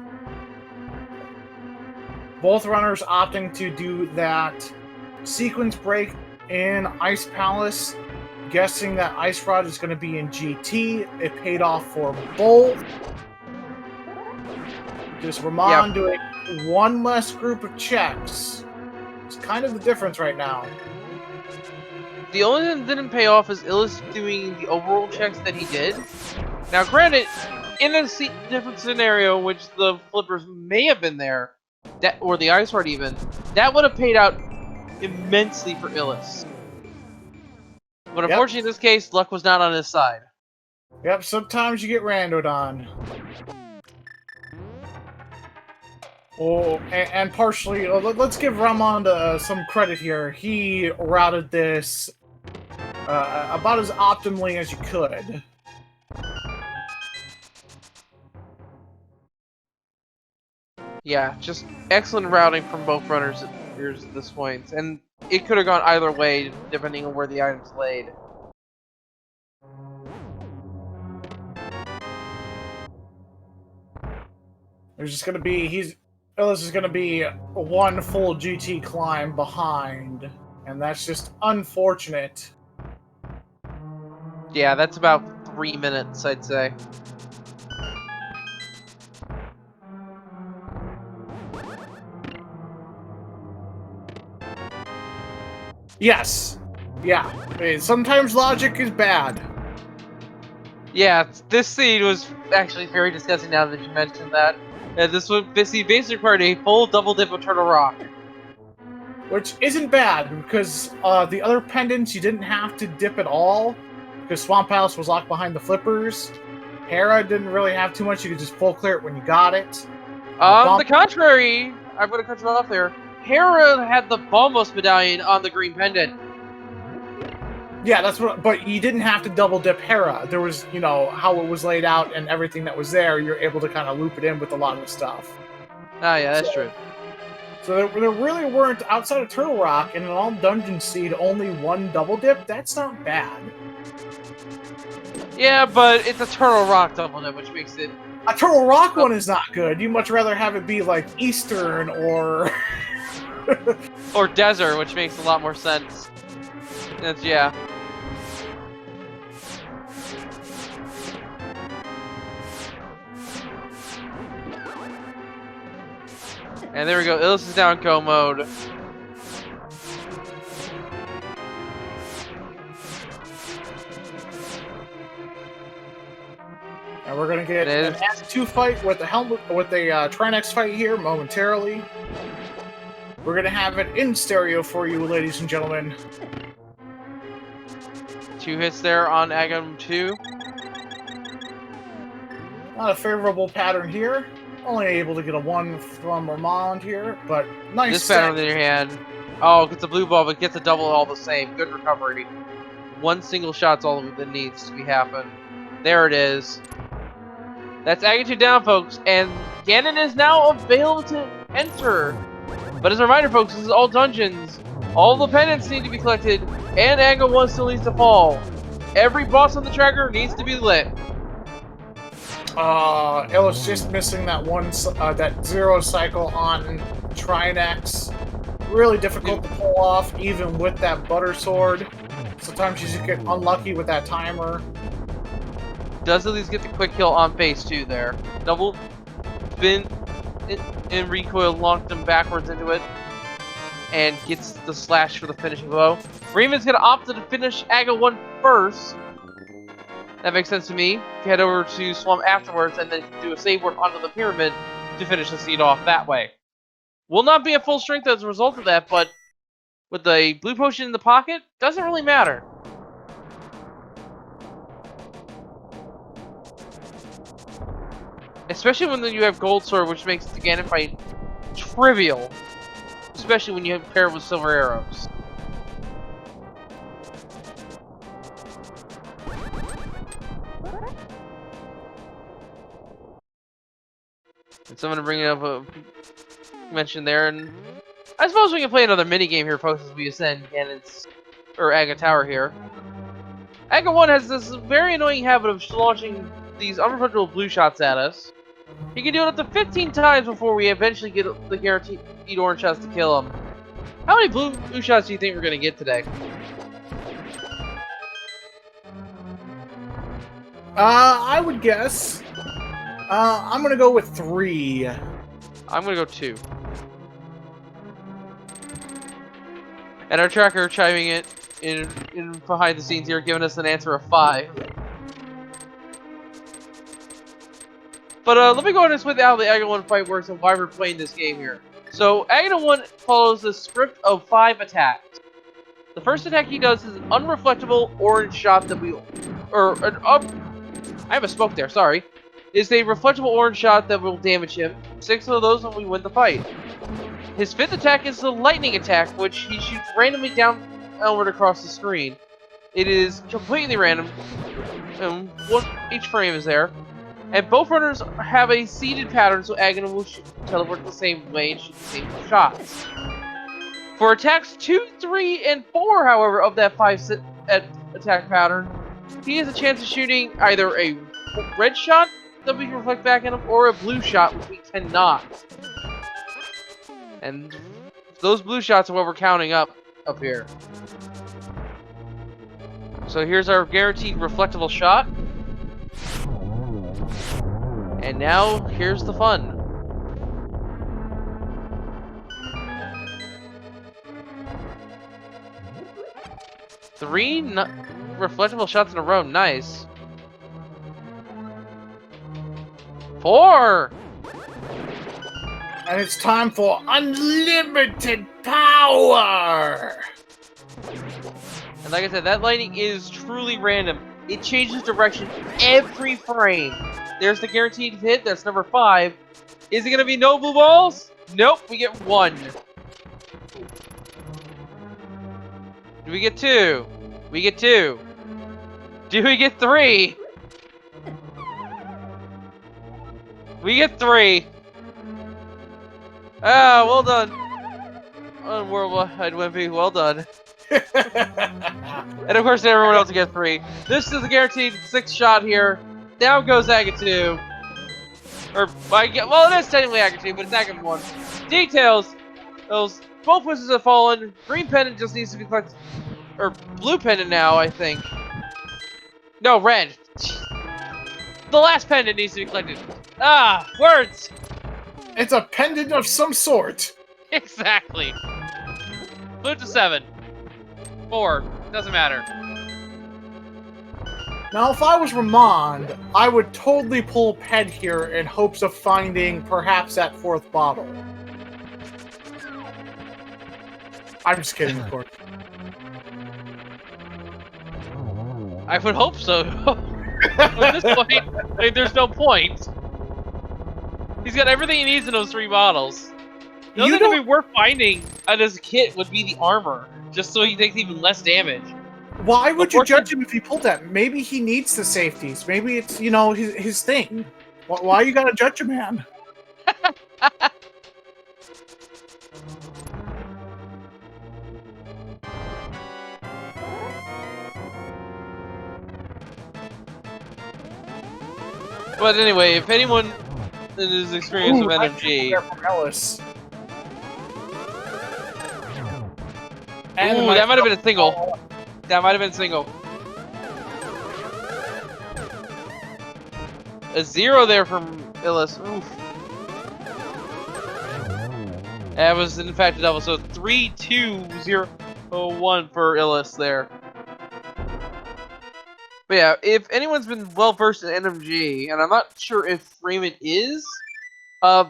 Both runners opting to do that sequence break in Ice Palace, guessing that Ice Rod is going to be in GT. It paid off for both. Just Ramond doing one less group of checks. It's kind of the difference right now. The only thing that didn't pay off is Illus doing the overall checks that he did. Now, granted, in a different scenario, in which the flippers may have been there, or the Ice Rod even, that would have paid out immensely for Illus. But unfortunately, in this case, luck was not on his side. Yep, sometimes you get randoed on. Oh, and partially, let's give Ramond some credit here. He routed this about as optimally as you could. Yeah, just excellent routing from both runners at this point. And it could have gone either way, depending on where the items laid. There's just going to be, Illus is going to be one full GT climb behind, and that's just unfortunate. Yeah, that's about 3 minutes, I'd say. Yes. Yeah. Sometimes logic is bad. Yeah, this scene was actually very disgusting now that you mentioned that. This scene basically required a full double dip of Turtle Rock. Which isn't bad, because the other pendants you didn't have to dip at all, because Swamp House was locked behind the flippers. Hera didn't really have too much, you could just full clear it when you got it. On the contrary, I'm going to cut you off there. Hera had the Bombos medallion on the green pendant. Yeah, that's what. But you didn't have to double dip Hera. There was, you know, how it was laid out and everything that was there. You're able to kind of loop it in with a lot of the stuff. Ah, yeah, that's true. So there really weren't, outside of Turtle Rock and an all dungeon seed, only one double dip. That's not bad. Yeah, but it's a Turtle Rock double dip, which makes it. A Turtle Rock one is not good. You'd much rather have it be like Eastern or. Or Desert, which makes a lot more sense. That's, yeah. And there we go. Illus is now in go mode. And we're gonna get an S2 fight with the helmet, with the Trinex fight here momentarily. We're gonna have it in stereo for you, ladies and gentlemen. 2 hits there on Agam 2. Not a favorable pattern here. Only able to get a 1 from Ramond here, but nice. This pattern in your hand. Oh, gets a blue ball, but gets a double all the same. Good recovery. 1 single shot's all that needs to be happen. There it is. That's Agam 2 down, folks, and Ganon is now available to enter. But as a reminder, folks, this is all dungeons. All the pendants need to be collected, and Agam 1 still needs to fall. Every boss on the tracker needs to be lit. Illus just missing that that 0 cycle on Trinex. Really difficult to pull off, even with that butter sword. Sometimes you just get unlucky with that timer. Does at least get the quick kill on phase 2 there. Double spin and recoil, launched him backwards into it, and gets the slash for the finishing blow. Raymond's gonna opt to finish Agam 1 first. That makes sense to me. Head over to Swamp afterwards and then do a save work onto the pyramid to finish the seed off that way. Will not be at full strength as a result of that, but with the blue potion in the pocket, doesn't really matter. Especially when you have Gold Sword, which makes the Ganon fight trivial. Especially when you pair it with Silver Arrows. And someone bringing up a mention there, and I suppose we can play another mini game here, folks, as we ascend Ganon's or Agam Tower here. Agam 1 has this very annoying habit of launching these unreflectable blue shots at us. He can do it up to 15 times before we eventually get the guaranteed orange shots to kill him. How many blue shots do you think we're going to get today? I would guess. I'm gonna go with 3. I'm going to go 2. And our tracker chiming in behind the scenes here, giving us an answer of 5. But let me go ahead and explain how the Agam 1 fight works and why we're playing this game here. So, Agam 1 follows the script of 5 attacks. The first attack he does is an unreflectable orange shot that I have a smoke there, sorry. Is a reflectable orange shot that will damage him. 6 of those when we win the fight. His 5th attack is the lightning attack, which he shoots randomly downward across the screen. It is completely random. Each frame is there. And both runners have a seeded pattern, so Agam will teleport the same way and shoot the same shots. For attacks 2, 3, and 4, however, of that 5 attack pattern, he has a chance of shooting either a red shot that we can reflect back at him, or a blue shot, which we cannot. And those blue shots are what we're counting up here. So here's our guaranteed reflectable shot. And now, here's the fun. Three reflectable shots in a row, nice. 4! And it's time for unlimited power! And like I said, that lightning is truly random. It changes direction every frame. There's the guaranteed hit, that's number 5. Is it gonna be no blue balls? Nope, we get 1. Do we get 2? We get 2. Do we get 3? We get 3. Ah, well done. On Worldwide Wimpy, well done. And of course, everyone else gets 3. This is a guaranteed 6th shot here. Down goes Agatu. Or, well, it is technically Agatu, but it's Agatu 1. Details. Those both wizards have fallen. Green pendant just needs to be collected. Or blue pendant now, I think. No, red. The last pendant needs to be collected. Ah, words. It's a pendant of some sort. Exactly. Blue to 7. 4. Doesn't matter. Now, if I was Ramond, I would totally pull Ped here in hopes of finding perhaps that 4th bottle. I'm just kidding, of course. I would hope so. At this point, like, there's no point. He's got everything he needs in those 3 bottles. The only thing that would be worth finding out of his kit would be the armor, just so he takes even less damage. Why would you judge him if he pulled that? Maybe he needs the safeties. Maybe it's, you know, his thing. Why you gotta judge a man? But anyway, if anyone is experienced with NMG... From Illus. Ooh, that might have been a single. That might have been a single. A 0 there from Illus. Oof. That was in fact a double, so 3-2-0-1 for Illus there. But yeah, if anyone's been well versed in NMG, and I'm not sure if Ramond is,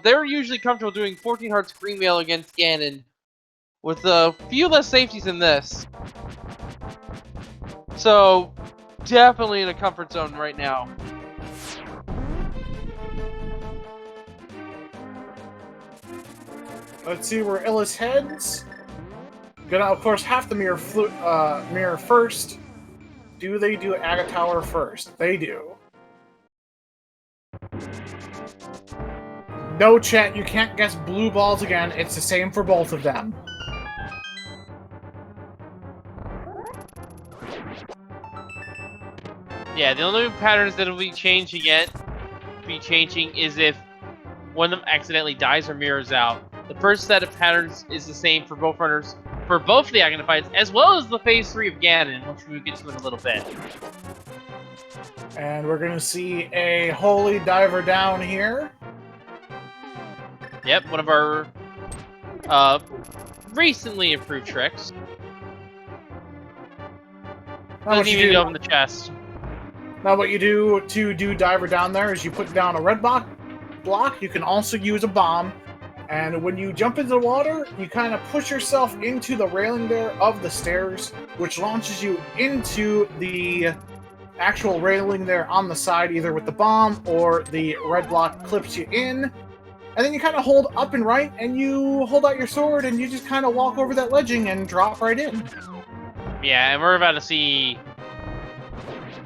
they're usually comfortable doing 14 hearts green mail against Ganon, with a few less safeties than this. So, definitely in a comfort zone right now. Let's see where Illus heads. Gonna, of course, have to mirror first. Do they do Agate Tower first? They do. No, chat, you can't guess blue balls again. It's the same for both of them. Yeah, the only patterns that will be changing is if one of them accidentally dies or mirrors out. The first set of patterns is the same for both runners, for both the Aghanim fights, as well as the Phase 3 of Ganon, which we'll get to in a little bit. And we're gonna see a Holy Diver down here. Yep, one of our recently improved tricks. Doesn't even go in the chest. Now what you do to do Diver down there is you put down a red block. You can also use a bomb. And when you jump into the water, you kind of push yourself into the railing there of the stairs, which launches you into the actual railing there on the side, either with the bomb or the red block clips you in. And then you kind of hold up and right, and you hold out your sword, and you just kind of walk over that ledging and drop right in. Yeah, and we're about to see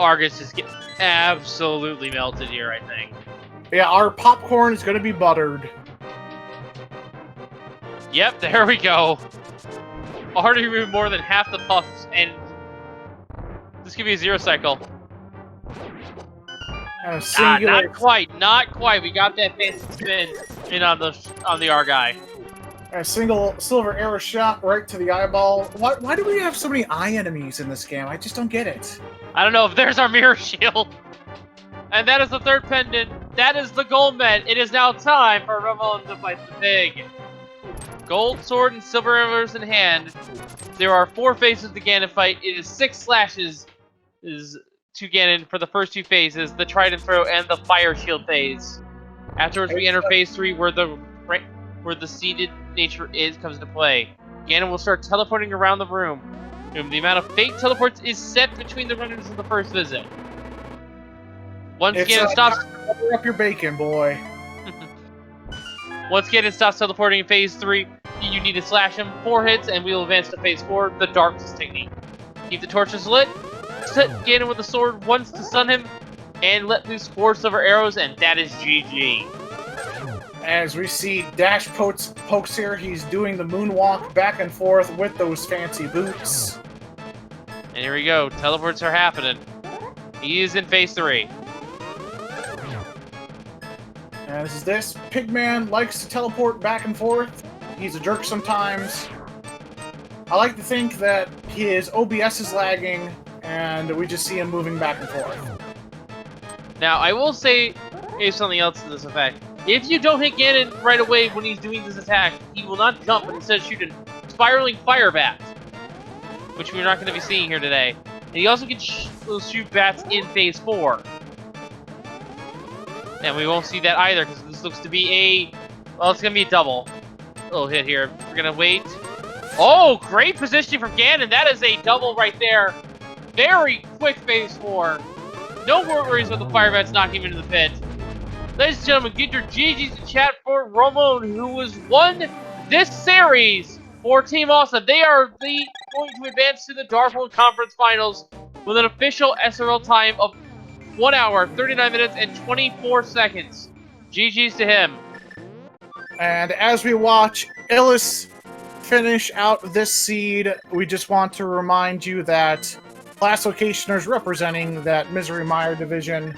Argus just get absolutely melted here, I think. Yeah, our popcorn is going to be buttered. Yep, there we go. Already removed more than half the puffs, and this could be a 0 cycle. Not quite, not quite. We got that fancy spin in on the R guy. A single silver arrow shot right to the eyeball. Why do we have so many eye enemies in this game? I just don't get it. I don't know if there's our mirror shield. And that is the third pendant. That is the gold med. It is now time for Ramond to fight the pig. Gold sword and silver arrows in hand. There are 4 phases to Ganon fight. It is 6 slashes to Ganon for the first 2 phases, the trident throw and the fire shield phase. Afterwards, we enter phase 3, where the seeded nature comes into play. Ganon will start teleporting around the room. The amount of fake teleports is set between the runners of the first visit. Once Ganon stops, cover up your bacon, boy. Once Ganon stops teleporting in phase 3, you need to slash him 4 hits, and we will advance to phase 4, the darkness technique. Keep the torches lit. Hit Ganon with the sword once to stun him, and let loose 4 silver arrows, and that is GG. As we see Dash pokes here, he's doing the moonwalk back and forth with those fancy boots. And here we go, teleports are happening. He is in phase 3. As this Pigman likes to teleport back and forth. He's a jerk sometimes. I like to think that his OBS is lagging, and we just see him moving back and forth. Now, I will say something else to this effect. If you don't hit Ganon right away when he's doing this attack, he will not jump, but instead shoot a spiraling fire bat, which we're not going to be seeing here today. And he also can shoot bats in phase 4. And we won't see that either, because this looks to be it's going to be a double. Little hit here. We're going to wait. Oh, great positioning from Ganon. That is a double right there. Very quick phase 4. No worries with the fire bats knocking him into the pit. Ladies and gentlemen, get your GGs in chat for Ramond, who has won this series for Team Awesome. They are going to advance to the Darkwood Conference Finals with an official SRL time of 1 hour, 39 minutes, and 24 seconds. GG's to him. And as we watch Illus finish out this seed, we just want to remind you that class locationers representing that Misery Mire division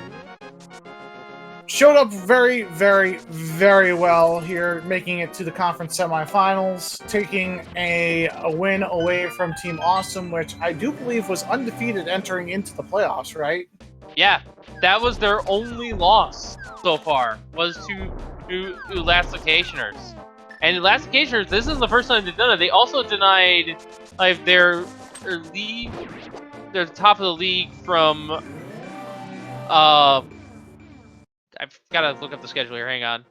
showed up very, very, very well here, making it to the conference semifinals, taking a win away from Team Awesome, which I do believe was undefeated entering into the playoffs, right? Yeah, that was their only loss so far, was to Last Locationers. And Last Locationers, this is the first time they've done it. They also denied their league, their top of the league from I've got to look up the schedule here. Hang on.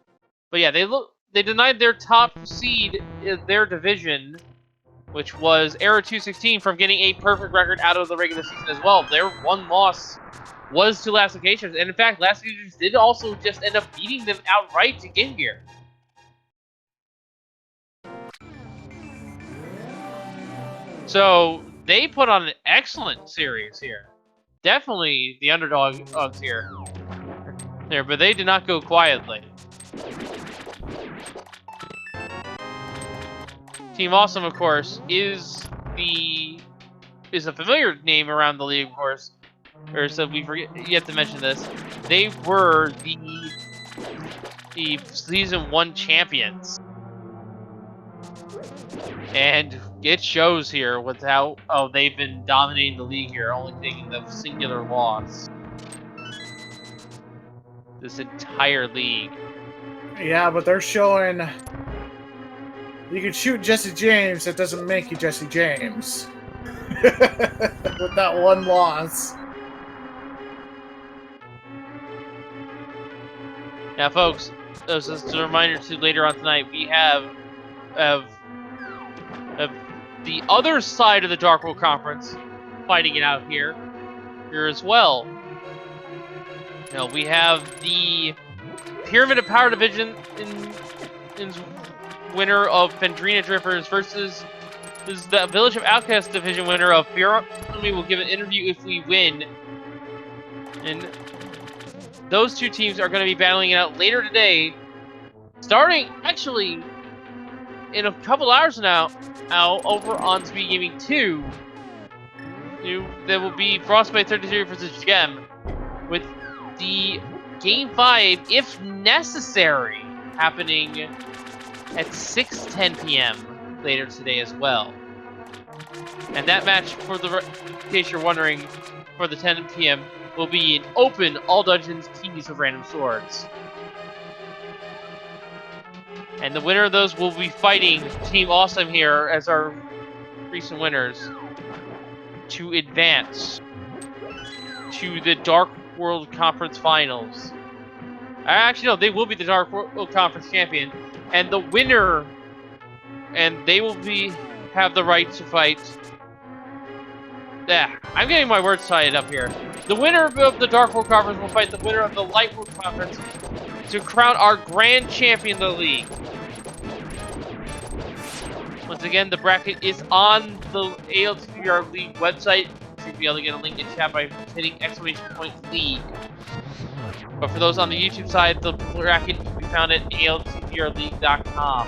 But yeah, they denied their top seed in their division, which was Era 216, from getting a perfect record out of the regular season as well. Their one loss was to Last Locationers, and in fact, Last Locationers did also just end up beating them outright to get here. So they put on an excellent series here. Definitely the underdogs here. But they did not go quietly. Team Awesome, of course, is a familiar name around the league, of course. Or so we forget to mention this. They were the season 1 champions, and it shows here with how they've been dominating the league here, only taking the singular loss this entire league. Yeah, but they're showing you can shoot Jesse James, that doesn't make you Jesse James. With that one loss. Now, folks, as a reminder to later on tonight, we have the other side of the Dark World Conference fighting it out here as well. You know, we have the Pyramid of Power division in winner of Pendrina Drifters versus the Village of Outcast division winner of Fear. We will give an interview if we win. And those two teams are going to be battling it out later today, starting actually in a couple hours now over on SpeedGaming 2. There will be Frostbite 33 versus Gem, with the Game 5, if necessary, happening at 6:10 p.m. later today as well. And that match, for the in case you're wondering, for the 10 p.m. will be an open all dungeons keys of random swords. And the winner of those will be fighting Team Awesome here as our recent winners to advance to the Dark World Conference Finals. Actually, no, they will be the Dark World Conference champion, and the winner, and they will have the right to fight. Yeah, I'm getting my words tied up here. The winner of the Dark World Conference will fight the winner of the Light World Conference to crown our grand champion of the league. Once again, the bracket is on the ALTTPR League website. You should be able to get a link in chat by hitting !league. But for those on the YouTube side, the bracket can be found at ALTTPRleague.com.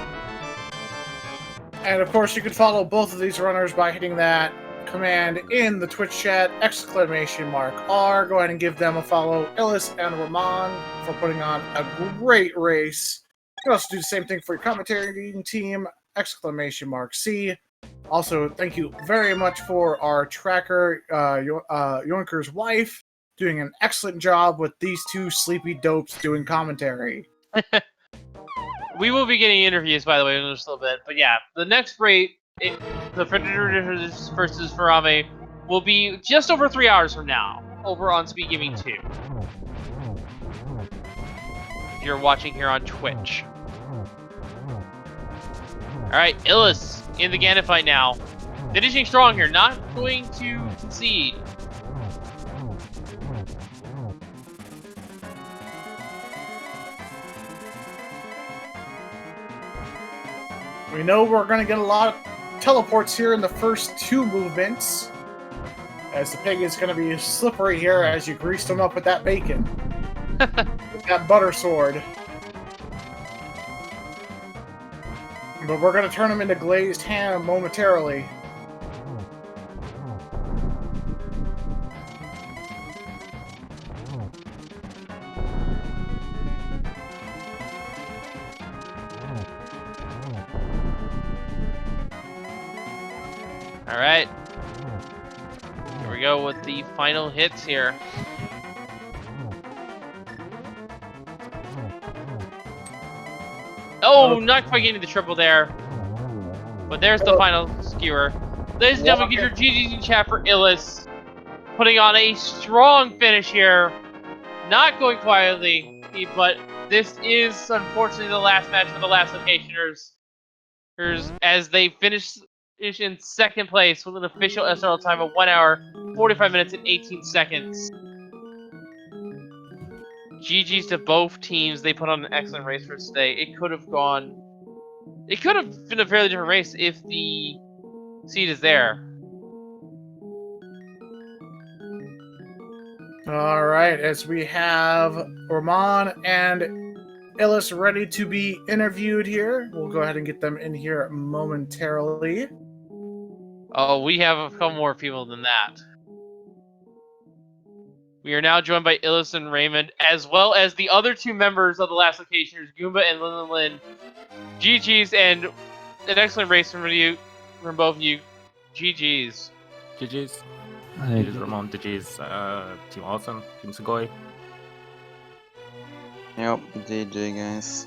And of course, you can follow both of these runners by hitting that command in the Twitch chat, !R. Go ahead and give them a follow, Illus and Ramond, for putting on a great race. You can also do the same thing for your commentating team, !C. Also, thank you very much for our tracker, Yoinker's wife, doing an excellent job with these two sleepy dopes doing commentary. We will be getting interviews, by the way, in just a little bit. But yeah, the next rate, the Predator versus Farame, will be just over 3 hours from now, over on SpeedGaming 2. If you're watching here on Twitch. Alright, Illus in the Ganon fight now. Finishing strong here, not going to concede. We know we're going to get a lot of teleports here in the first two movements, as the pig is going to be slippery here as you greased him up with that bacon. With that butter sword. But we're going to turn him into glazed ham momentarily. Alright. Here we go with the final hits here. Oh, not quite getting the triple there. But there's the final skewer. Ladies and gentlemen, get your GG's in chat for Illus. Putting on a strong finish here. Not going quietly, but this is unfortunately the last match for the last locationers. As they finish in second place with an official SRL time of 1 hour, 45 minutes, and 18 seconds. GG's to both teams. They put on an excellent race for today. It could have been a fairly different race if the seed is there. Alright, as we have Ramond and Illus ready to be interviewed here. We'll go ahead and get them in here momentarily. Oh, we have a couple more people than that. We are now joined by Illus and Ramond, as well as the other two members of the last locationers, Goomba and Lin. GG's, and an excellent race from both of you. GG's. GG's. GG's Ramond, GG's Team Awesome, Team Sugoi. Yep, GG guys.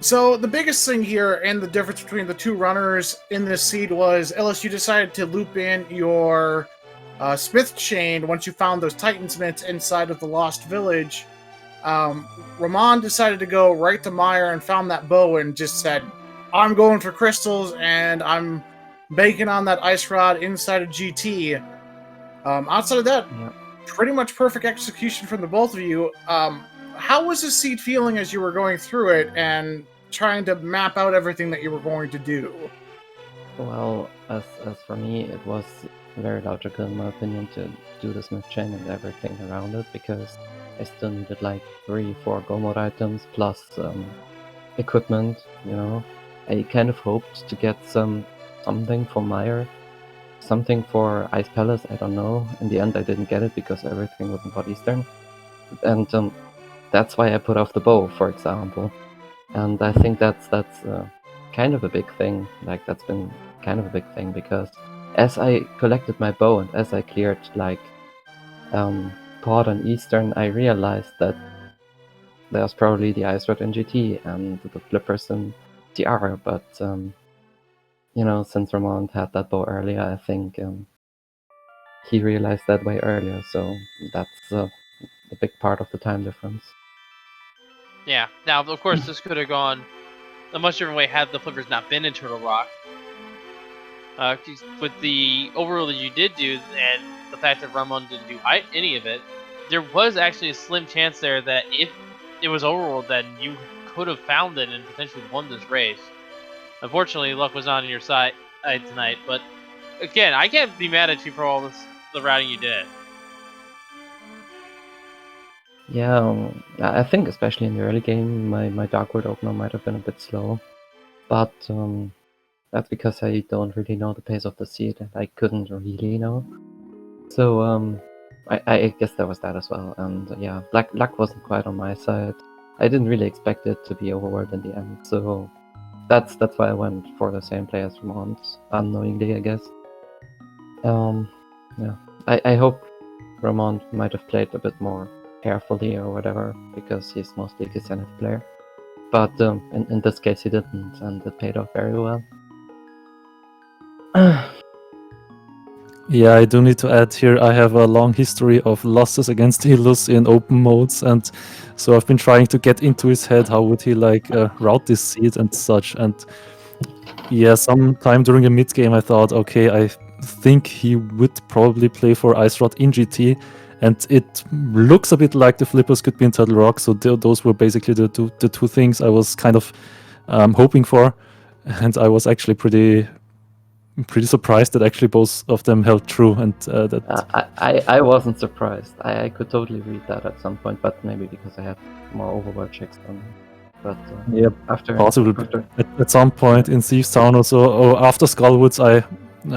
So the biggest thing here and the difference between the two runners in this seed was, Illus, you decided to loop in your Smith chain once you found those Titan Smiths inside of the Lost Village. Ramond decided to go right to Meyer and found that bow and just said, I'm going for crystals and I'm banking on that ice rod inside of GT. Outside of that, pretty much perfect execution from the both of you. How was the seed feeling as you were going through it and trying to map out everything that you were going to do? Well, as for me, it was very logical in my opinion to do the Smith chain and everything around it, because I still needed like 3-4 go mode items plus equipment, you know. I kind of hoped to get something for Meyer, something for Ice Palace, I don't know. In the end I didn't get it because everything was in Eastern. And that's why I put off the bow, for example. And I think that's kind of a big thing. Like, that's been kind of a big thing, because as I collected my bow and as I cleared like Port and Eastern, I realized that there's probably the Ice Rod in GT and the flippers in TR, but you know, since Ramond had that bow earlier, I think he realized that way earlier, so that's a big part of the time difference. Yeah. Now, of course, this could have gone a much different way had the flippers not been in Turtle Rock. With the overall that you did do, and the fact that Ramond didn't do any of it, there was actually a slim chance there that if it was overruled, then you could have found it and potentially won this race. Unfortunately, luck was not on your side tonight, but again, I can't be mad at you for all the routing you did. Yeah, I think especially in the early game, my Dark World opener might have been a bit slow, but that's because I don't really know the pace of the seed, and I couldn't really know. So I guess there was that as well, and yeah, luck wasn't quite on my side. I didn't really expect it to be overworld in the end, so that's why I went for the same play as Ramond, unknowingly, I guess. Yeah, I hope Ramond might have played a bit more carefully or whatever, because he's mostly a Kissenet player. But in this case he didn't, and it paid off very well. Yeah, I do need to add here, I have a long history of losses against Illus in open modes, and so I've been trying to get into his head, how would he like route this seed and such. And yeah, sometime during a mid game I thought, okay, I think he would probably play for Ice Rod in GT, and it looks a bit like the flippers could be in Turtle Rock, so those were basically the two things I was kind of hoping for, and I was actually pretty surprised that actually both of them held true, and that I wasn't surprised. I could totally read that at some point, but maybe because I had more overworld checks than. But yeah, after possibly at some point in Thieves Town also, or after Skullwoods, I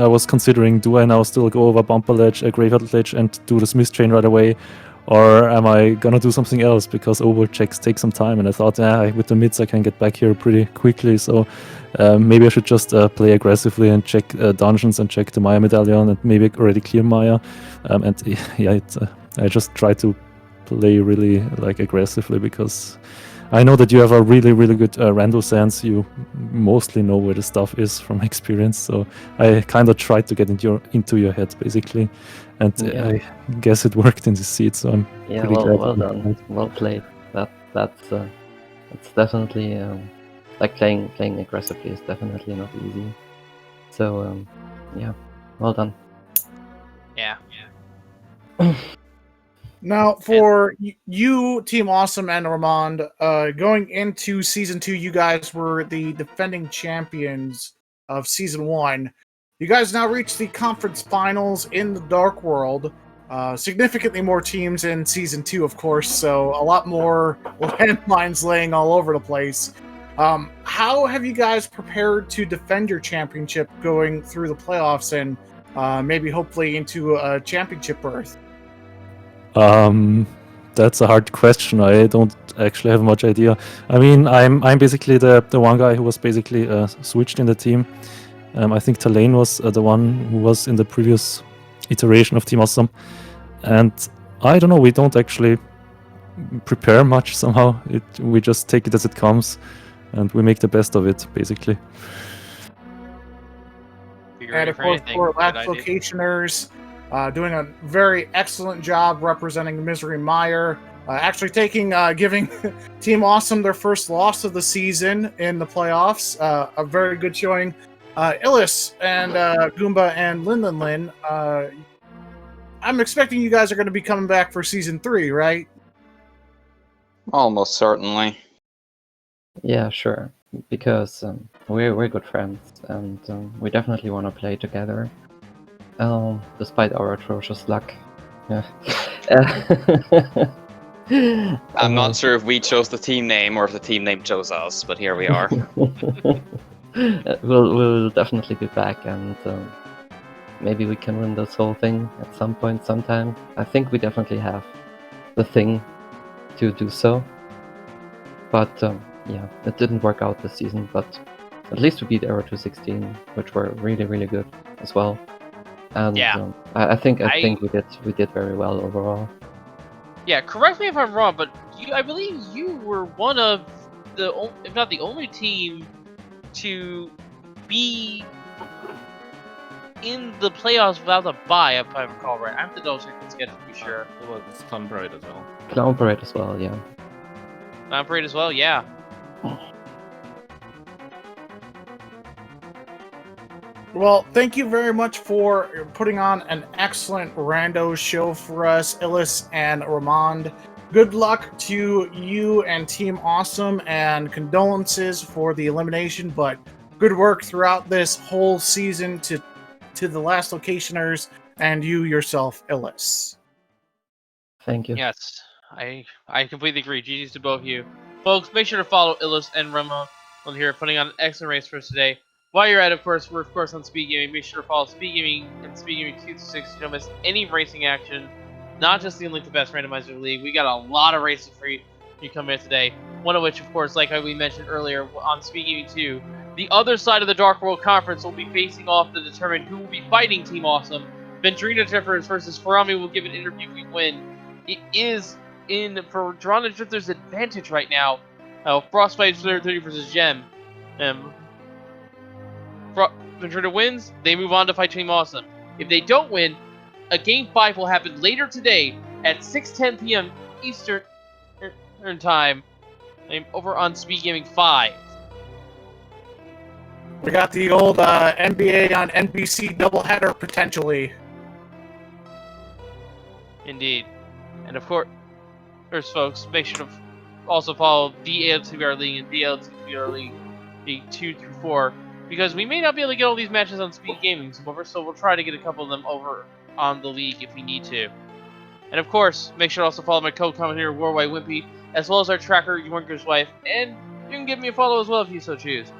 was considering, do I now still go over Bumper Ledge, a Graveyard Ledge, and do the Smith Chain right away, or am I gonna do something else, because overworld checks take some time, and I thought, with the mids I can get back here pretty quickly, so maybe I should just play aggressively and check dungeons and check the Maya medallion and maybe already clear Maya, and yeah, I just try to play really like aggressively, because I know that you have a really good rando sense. You mostly know where the stuff is from experience, so I kind of tried to get into your head basically, and Yeah. I guess it worked in this seed. So I'm pretty glad. Well done, well played. That's definitely like playing aggressively is definitely not easy. So yeah, well done. Yeah. Now, for you, Team Awesome and Ramond, going into Season 2, you guys were the defending champions of Season 1. You guys now reach the conference finals in the Dark World. Significantly more teams in Season 2, of course, so a lot more landmines laying all over the place. How have you guys prepared to defend your championship going through the playoffs and maybe hopefully into a championship berth? That's a hard question. I don't actually have much idea. I mean, I'm basically the one guy who was basically switched in the team. I think Talane was the one who was in the previous iteration of Team Awesome, and I don't know. We don't actually prepare much somehow. We just take it as it comes, and we make the best of it, basically. And of course, for Last Locationers, doing a very excellent job representing Misery Meyer. Actually giving Team Awesome their first loss of the season in the playoffs. A very good showing. Illus and Goomba and Lin. I'm expecting you guys are going to be coming back for Season 3, right? Almost certainly. Yeah, sure. Because we're good friends, and we definitely want to play together. Despite our atrocious luck. Yeah. I'm not sure if we chose the team name or if the team name chose us, but here we are. We'll definitely be back, and maybe we can win this whole thing at some point, sometime. I think we definitely have the thing to do so. But yeah, it didn't work out this season. But at least we beat Arrow 216, which were really, really good as well. And Yeah. I think we did very well overall. Yeah, correct me if I'm wrong, but I believe you were one of the, if not the only team, to be in the playoffs without a bye, if I recall right. I have to double check the schedule to be sure. It was Clown Parade as well. Clown Parade as well, yeah. Clown Parade as well, yeah. Well, thank you very much for putting on an excellent rando show for us, Illus and Ramond. Good luck to you and Team Awesome, and condolences for the elimination, but good work throughout this whole season to the last locationers and you yourself, Illus. Thank you. Yes, I completely agree. GG's to both of you. Folks, make sure to follow Illus and Ramond on here, putting on an excellent race for us today. While you're at it, we're of course on SpeedGaming. Make sure to follow SpeedGaming and SpeedGaming 2 to 6 so you don't miss any racing action. Not just the Link to Best Randomizer League. We got a lot of racing for you come here today. One of which, of course, like we mentioned earlier on SpeedGaming 2, the other side of the Dark World Conference will be facing off to determine who will be fighting Team Awesome. Vendrina Drifters versus Ferrami will give an interview if we win. It is in for Vendrina Drifters' advantage right now. Frostbite 30 versus Gem. Vendrina wins, they move on to fight Team Awesome. If they don't win, a Game 5 will happen later today at 6:10 p.m. Eastern time over on SpeedGaming 5. We got the old NBA on NBC doubleheader potentially. Indeed. And of course, folks, make sure to also follow the ALTTPR League and the ALTTPR League 2 through 4, because we may not be able to get all these matches on SpeedGaming, so we'll try to get a couple of them over on the league if we need to. And of course, make sure to also follow my co-commentator, Warwhite Wimpy, as well as our tracker, Yorker's Wife, and you can give me a follow as well if you so choose.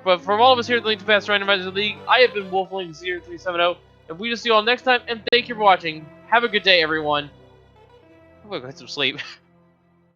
But from all of us here at the Link to Pass Randomizer League, I have been Wolfling0370, and we will see you all next time, and thank you for watching. Have a good day, everyone. I'm gonna go get some sleep.